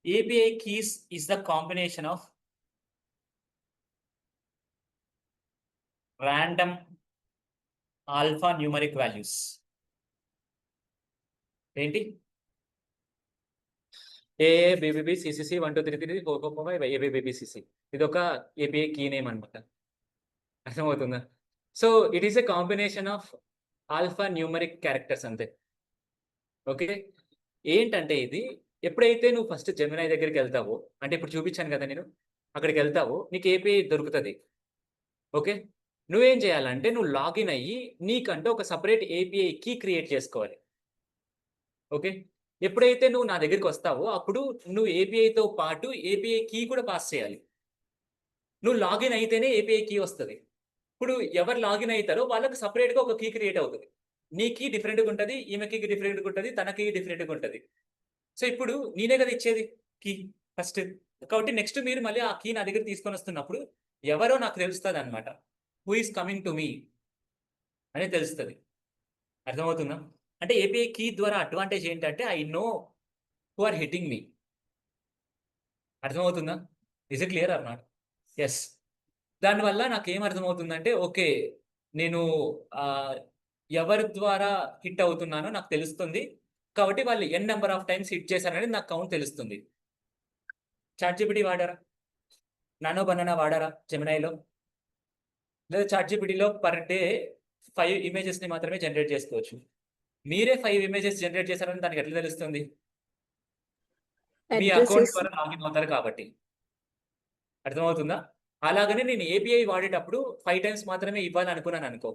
API keys is the combination of random alphanumeric values. ఏంటి? A B B B C C C 1 2 3 3 4 4 5 A B B B C C. ఇది ఒక API key name అనమాట. అర్థమవుతుందా? So it is a combination of alphanumeric characters అంతే. ఓకే. ఏంటంటే ఇది ఎప్పుడైతే నువ్వు ఫస్ట్ జెమినై దగ్గరికి వెళ్తావో, అంటే ఇప్పుడు చూపించాను కదా నేను, అక్కడికి వెళ్తావో నీకు ఏపీఐ దొరుకుతుంది. ఓకే. నువ్వేం చేయాలంటే నువ్వు లాగిన్ అయ్యి నీకంటూ ఒక సపరేట్ ఏపీఐ కీ క్రియేట్ చేసుకోవాలి. ఓకే. ఎప్పుడైతే నువ్వు నా దగ్గరికి వస్తావో అప్పుడు నువ్వు ఏపీఐతో పాటు ఏపీఐ కీ కూడా పాస్ చేయాలి. నువ్వు లాగిన్ అయితేనే ఏపీఐ కీ వస్తుంది. ఇప్పుడు ఎవరు లాగిన్ అవుతారో వాళ్ళకి సపరేట్గా ఒక కీ క్రియేట్ అవుతుంది. నీ కీ డిఫరెంట్గా ఉంటుంది, ఈమె కీ డిఫరెంట్గా ఉంటుంది, తన కీ డిఫరెంట్గా ఉంటుంది. సో ఇప్పుడు నేనే కదా ఇచ్చేది కీ ఫస్ట్. కాబట్టి నెక్స్ట్ మీరు మళ్ళీ ఆ కీ నా దగ్గర తీసుకొని వస్తున్నప్పుడు ఎవరో నాకు తెలుస్తుంది అనమాట. Who is coming to me అని తెలుస్తుంది. అర్థమవుతుందా? అంటే ఏపీఐ కీ ద్వారా అడ్వాంటేజ్ ఏంటంటే I know who are hitting me. అర్థమవుతుందా? Is it clear or not? Yes. దానివల్ల నాకేం అర్థమవుతుందంటే ఓకే, నేను ఎవరి ద్వారా హిట్ అవుతున్నానో నాకు తెలుస్తుంది. కాబట్టి వాళ్ళు N number of times hit చేశారనేది నాకు కౌంట్ తెలుస్తుంది. చాట్‌జీపీటీ వాడారా? నానో బనానా వాడారా జెమినైలో? లేదా చాట్‌జీపీటీలో పర్ డే 5 ఇమేజెస్‌ని మాత్రమే జనరేట్ చేసుకోవచ్చు. మీరే 5 ఇమేజెస్ జనరేట్ చేశారని దానికి ఎట్లా తెలుస్తుంది? మీ అకౌంట్ Addresses. ద్వారా లాగిన్ అవుతారు కాబట్టి. అర్థమవుతుందా? అలాగనే నేను ఏపీఐ వాడేటప్పుడు 5 టైమ్స్ మాత్రమే ఇవ్వాలనుకున్నాను అనుకో.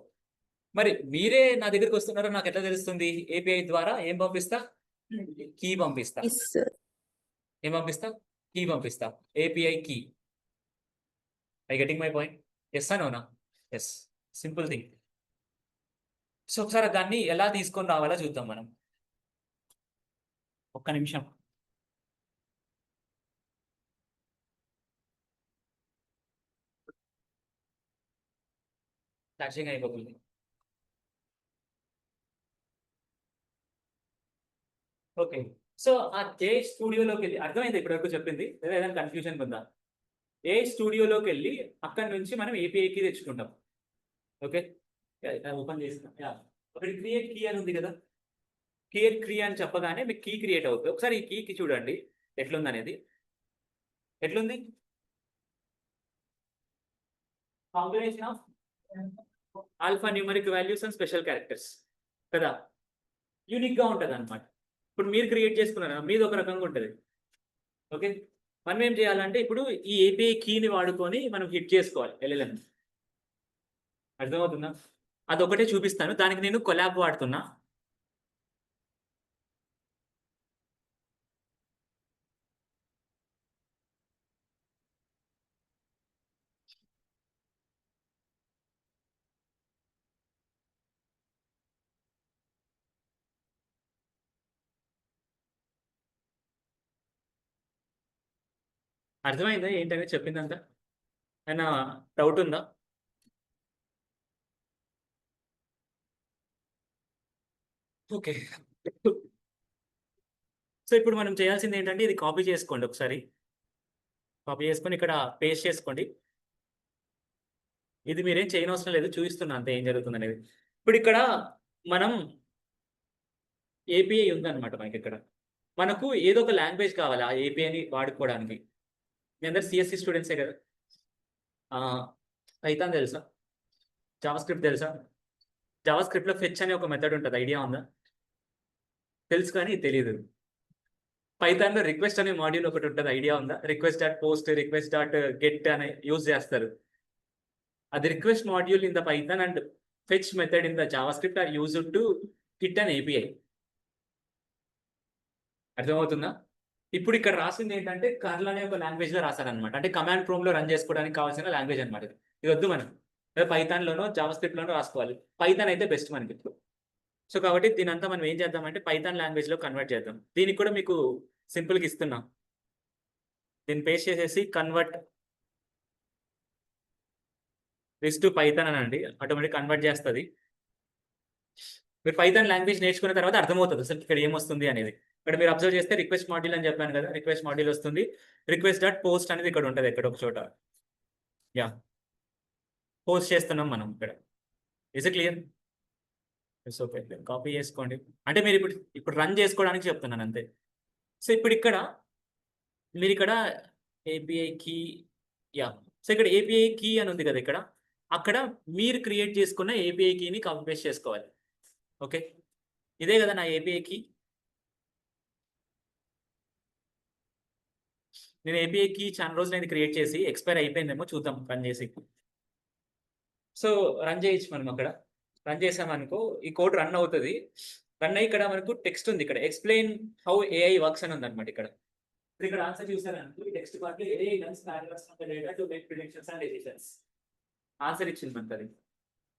మరి మీరే నా దగ్గరికి వస్తున్నారో నాకు ఎట్లా తెలుస్తుంది? ఏపీఐ ద్వారా ఏం పంపిస్తా? కీ పంపిస్తా. Yes, sir. ఏం పంపిస్తా? కీ పంపిస్తా. API key. I getting my point? Yes or నోనా? యెస్. Simple thing. సో ఒకసారి దాన్ని ఎలా తీసుకొని రావాలో చూద్దాం మనం. ఒక్క నిమిషం. ఛార్జింగ్ అయిపోతుంది. ఓకే. సో ఆ ఏ స్టూడియోలోకి వెళ్ళి అర్థమైంది ఇప్పటివరకు చెప్పింది? లేదా ఏదైనా కన్ఫ్యూజన్ ఉందా? ఏ స్టూడియోలోకి వెళ్ళి అక్కడి నుంచి మనం ఏపీఐకి తెచ్చుకుంటాం. ఓకే. ఓపెన్ చేసిన అక్కడ క్రియేట్ కీ అని ఉంది కదా. క్రియేట్ కీ అని చెప్పగానే మీకు కీ క్రియేట్ అవుతుంది. ఒకసారి ఈ కీకి చూడండి ఎట్లుందనేది. ఎట్లుంది? Combination of alphanumeric values and special characters కదా. యూనిక్గా ఉంటుంది అనమాట. ఇప్పుడు మీరు క్రియేట్ చేసుకున్నారు, మీది ఒక రకంగా ఉంటుంది. ఓకే. మనం ఏం చేయాలంటే ఇప్పుడు ఈ ఏపీఐ కీని వాడుకొని మనం హిట్ చేసుకోవాలి ఎల్ఎల్ఎం. అర్థమవుతుందా? అదొకటే చూపిస్తాను. దానికి నేను కొలాబ్ వాడుతున్నా. అర్థమైందా ఏంటనేది చెప్పిందంతా? ఏమైనా డౌట్ ఉందా? ఓకే. సో ఇప్పుడు మనం చేయాల్సింది ఏంటంటే ఇది కాపీ చేసుకోండి ఒకసారి. కాపీ చేసుకొని ఇక్కడ పేస్ట్ చేసుకోండి. ఇది మీరేం చేయనవసరం లేదు, చూపిస్తున్నా అంతే ఏం జరుగుతుందనేది. ఇప్పుడు ఇక్కడ మనం ఏపీఐ ఉందన్నమాట మనకి ఇక్కడ. మనకు ఏదో ఒక లాంగ్వేజ్ కావాలి ఆ ఏపీఐని వాడుకోవడానికి. మీ అందరు సిఎస్సి స్టూడెంట్సే కదా. పైథాన్ తెలుసా? జావా స్క్రిప్ట్ తెలుసా? జావా స్క్రిప్ట్లో ఫెచ్ అనే ఒక మెథడ్ ఉంటుంది, ఐడియా ఉందా? తెలుసు కానీ తెలియదు. పైథాన్లో రిక్వెస్ట్ అనే మాడ్యూల్ ఒకటి ఉంటుంది, ఐడియా ఉందా? Request dot post, request dot get అనే యూజ్ చేస్తారు. అది request module in the Python and fetch method in the Java script or used to hit an API. అర్థమవుతుందా? ఇప్పుడు ఇక్కడ రాసింది ఏంటంటే కర్ల్ అనే ఒక లాంగ్వేజ్ లో రాశారనమాట. అంటే కమాండ్ ప్రోమ్ లో రన్ చేసుకోవడానికి కావాల్సిన లాంగ్వేజ్ అనమాట. ఇది వద్దు మనం పైథాన్ లోనో జావా స్క్రిప్ట్ లోనో రాసుకోవాలి. పైథాన్ అయితే బెస్ట్ మనకి ఇప్పుడు. సో కాబట్టి దీని అంతా మనం ఏం చేద్దామంటే పైథాన్ లాంగ్వేజ్ లో కన్వర్ట్ చేద్దాం. దీనికి కూడా మీకు సింపుల్ గా ఇస్తున్నా. దీన్ని పేస్ట్ చేసేసి కన్వర్ట్ దిస్ టు పైథాన్ అనండి, ఆటోమేటిక్ కన్వర్ట్ చేస్తుంది. మీరు పైథాన్ లాంగ్వేజ్ నేర్చుకున్న తర్వాత అర్థమవుతుంది అసలు ఇక్కడ ఏమొస్తుంది అనేది. ఇక్కడ మీరు అబ్జర్వ్ చేస్తే రిక్వెస్ట్ మాడ్యూల్ అని చెప్పాను కదా, రిక్వెస్ట్ మాడ్యూల్ వస్తుంది. రిక్వెస్ట్ డాట్ పోస్ట్ అనేది ఇక్కడ ఉంటుంది ఎక్కడ ఒక చోట. యా, పోస్ట్ చేస్తున్నాం మనం ఇక్కడ. Is it clear? It's okay, copy చేసుకోండి. అంటే మీరు ఇప్పుడు రన్ చేసుకోవడానికి చెప్తున్నాను అంతే. సో ఇప్పుడు ఇక్కడ మీరు ఇక్కడ ఏపీఐ కీ, యా, సో ఇక్కడ ఏపీఐ కీ అని ఉంది కదా ఇక్కడ, అక్కడ మీరు క్రియేట్ చేసుకున్న ఏపీఐ కీని కాపీ పేస్ట్ చేసుకోవాలి. ఓకే, ఇదే కదా నా ఏపీఐ కీ. నేను ఏపీఐ కీ చాలా రోజులు అనేది క్రియేట్ చేసి ఎక్స్పైర్ అయిపోయిందేమో చూద్దాం రన్ చేసి. సో రన్ చేయొచ్చు మనం. అక్కడ రన్ చేసామనుకో ఈ కోడ్ రన్ అవుతుంది. రన్ అయ్యి ఇక్కడ మనకు టెక్స్ట్ ఉంది, ఇక్కడ ఎక్స్ప్లెయిన్ హౌ ఏఐ వర్క్స్ అని ఉంది అనమాట. ఇక్కడ ఆన్సర్ చూసారనుకో ఈ టెక్స్ట్ పార్ట్ లో AI learns paragraphs from the data to make predictions and decisions answer ఇచ్చింది మనకి అది.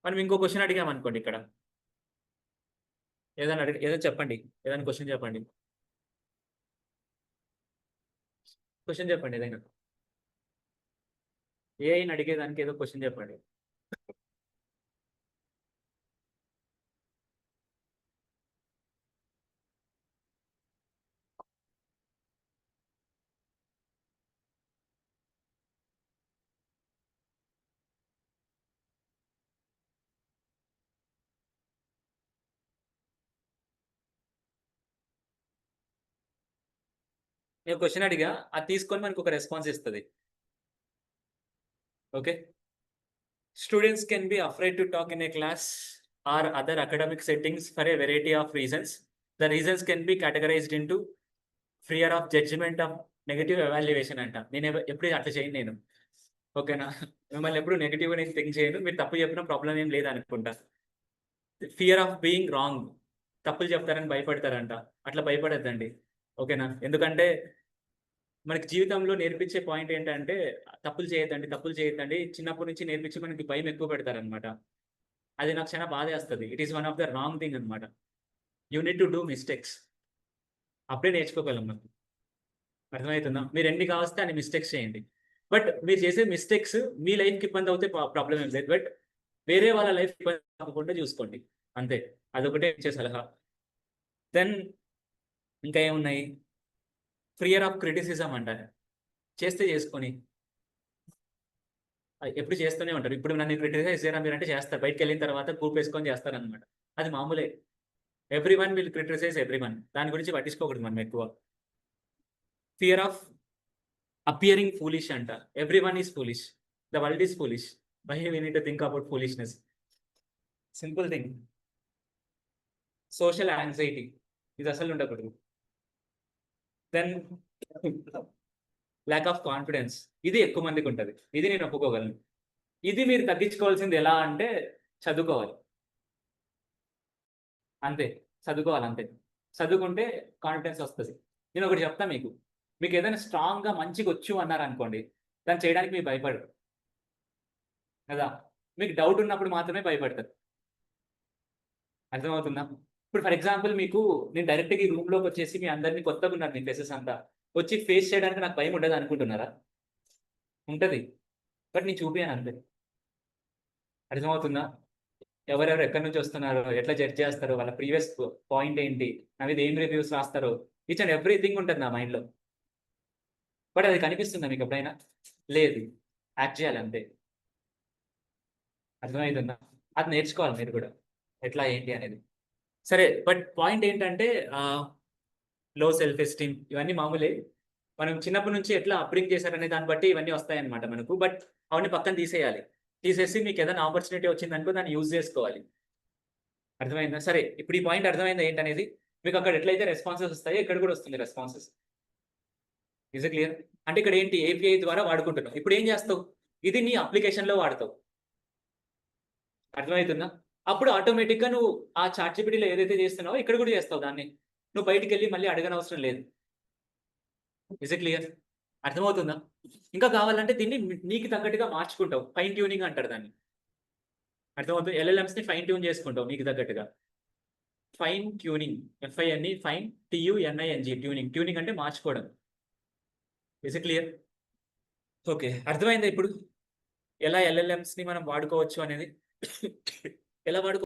మనం ఇంకో క్వశ్చన్ అడిగాం అనుకోండి, ఇక్కడ ఏదైనా ఏదో చెప్పండి, ఏదైనా క్వశ్చన్ చెప్పండి, క్వశ్చన్ చెప్పండి ఏదైనా. ఏఐని అడిగేదానికి ఏదో క్వశ్చన్ చెప్పండి. నేను క్వశ్చన్ అడిగా, అది తీసుకొని మనకు ఒక రెస్పాన్స్ ఇస్తుంది. Okay, students can be afraid to talk in a class or other academic settings for a variety of reasons. The reasons can be categorized in to fear of judgement of negative evaluation అంట. నేను ఎప్పుడు అట్లా చేయను నేను. ఓకేనా, మిమ్మల్ని ఎప్పుడు నెగిటివ్గా నేను థింక్ చేయను. మీరు తప్పు చెప్పిన ప్రాబ్లం ఏం లేదనుకుంటా. ఫియర్ ఆఫ్ బీయింగ్ రాంగ్, తప్పులు చెప్తారని భయపడతారంట. అట్లా భయపడద్దండి. ఓకేనా, ఎందుకంటే మనకి జీవితంలో నేర్పించే పాయింట్ ఏంటంటే తప్పులు చేయొద్దండి, తప్పులు చేయొద్దండి. చిన్నప్పటి నుంచి నేర్పించి మనకి భయం ఎక్కువ పెడతారనమాట. అది నాకు చాలా బాధ వేస్తుంది. It is one of the wrong thing అనమాట. You need to do mistakes, అప్పుడే నేర్చుకోగలం మనం. అర్థమవుతుందా? మీరు ఎన్ని కావస్తే అన్ని మిస్టేక్స్ చేయండి. బట్ మీరు చేసే మిస్టేక్స్ మీ లైఫ్కి ఇబ్బంది అవుతే ప్రాబ్లం ఏం లేదు. బట్ వేరే వాళ్ళ లైఫ్ ఇబ్బంది కాకుండా చూసుకోండి అంతే. అదొకటే ఇచ్చే సలహా. దెన్ ఇంకా ఏమున్నాయి? ఫియర్ ఆఫ్ క్రిటిసిజం అంటారు. చేస్తే చేసుకొని ఎప్పుడు చేస్తూనే ఉంటారు. ఇప్పుడు నన్ను క్రిటిసైజ్ చేయరా మీరు అంటే చేస్తారు, బయటకు వెళ్ళిన తర్వాత గ్రూప్ వేసుకొని చేస్తారనమాట. అది మామూలే. Every one will criticize every one, దాని గురించి పట్టించుకోకూడదు మనం ఎక్కువ. ఫియర్ ఆఫ్ అపియరింగ్ ఫూలిష్ అంట. Every one is foolish, the world is foolish, why we need to think about foolishness. Simple thing. Social anxiety, ఇది అసలు ఉండకూడదు. దెన్ ల్యాక్ ఆఫ్ కాన్ఫిడెన్స్, ఇది ఎక్కువ మందికి ఉంటుంది. ఇది నేను ఒప్పుకోగలను. ఇది మీరు తగ్గించుకోవాల్సింది ఎలా అంటే చదువుకోవాలి అంతే. చదువుకోవాలి అంతే. చదువుకుంటే కాన్ఫిడెన్స్ వస్తుంది. నేను ఒకటి చెప్తా మీకు, మీకు ఏదైనా స్ట్రాంగ్గా మంచిగా వచ్చు అన్నారు అనుకోండి, దాన్ని చేయడానికి మీరు భయపడరు కదా. మీకు డౌట్ ఉన్నప్పుడు మాత్రమే భయపడతారు. అర్థమవుతుందా? ఇప్పుడు ఫర్ ఎగ్జాంపుల్ మీకు నేను డైరెక్ట్గా ఈ రూమ్లోకి వచ్చేసి మీ అందరినీ కొత్తగా ఉన్నారు, మీ ఫేసెస్ అంతా వచ్చి ఫేస్ చేయడానికి నాకు భయం ఉండదు అనుకుంటున్నారా? ఉంటుంది, బట్ నేను చూపించాను అంతే. అర్థమవుతుందా? ఎవరెవరు ఎక్కడి నుంచి వస్తున్నారో, ఎట్లా జడ్జ్ చేస్తారో, వాళ్ళ ప్రీవియస్ పాయింట్ ఏంటి, నా మీద ఏం రివ్యూస్ రాస్తారో, ఈచ్ అండ్ ఎవ్రీథింగ్ ఉంటుంది నా మైండ్లో. బట్ అది కనిపిస్తుందా మీకు ఎప్పుడైనా? లేదు. యాక్ట్ చేయాలి అంతే. అర్థమవుతుందా? అది నేర్చుకోవాలి మీరు కూడా, ఎట్లా ఏంటి అనేది. సరే, బట్ పాయింట్ ఏంటంటే లో సెల్ఫ్ ఎస్టీమ్ ఇవన్నీ మామూలే. మనం చిన్నప్పటి నుంచి ఎట్లా అప్బ్రింగ్ చేశారనే దాన్ని బట్టి ఇవన్నీ వస్తాయన్నమాట మనకు. బట్ అవన్నీ పక్కన తీసేయాలి. తీసేసి మీకు ఏదైనా ఆపర్చునిటీ వచ్చిందనుకో దాన్ని యూజ్ చేసుకోవాలి. అర్థమైందా? సరే, ఇప్పుడు ఈ పాయింట్ అర్థమైందా ఏంటనేది? మీకు అక్కడ ఎట్లయితే రెస్పాన్సెస్ వస్తాయో ఇక్కడ కూడా వస్తుంది రెస్పాన్సెస్. Is clear? అంటే ఇక్కడ ఏంటి, ఏపీఐ ద్వారా వాడుకుంటున్నావు. ఇప్పుడు ఏం చేస్తావు, ఇది నీ అప్లికేషన్లో వాడతావు. అర్థమవుతుందా? అప్పుడు ఆటోమేటిక్గా నువ్వు ఆ చాట్‌జీపీటీలో ఏదైతే చేస్తున్నావో ఇక్కడ కూడా చేస్తావు దాన్ని. నువ్వు బయటికి వెళ్ళి మళ్ళీ అడగనవసరం లేదు. Is clear? అర్థమవుతుందా? ఇంకా కావాలంటే దీన్ని నీకు తగ్గట్టుగా మార్చుకుంటావు. ఫైన్ ట్యూనింగ్ అంటారు దాన్ని. అర్థమవుతుంది? ఎల్ఎల్ఎంస్ని ఫైన్ ట్యూన్ చేసుకుంటావు నీకు తగ్గట్టుగా. Fine tuning, FINE, fine TUNING. Tuning, tuning అంటే మార్చుకోవడం. Is it clear? ఓకే, అర్థమైందా ఇప్పుడు ఎలా LLMs ని మనం వాడుకోవచ్చు అనేది? ఎలా వాడుకో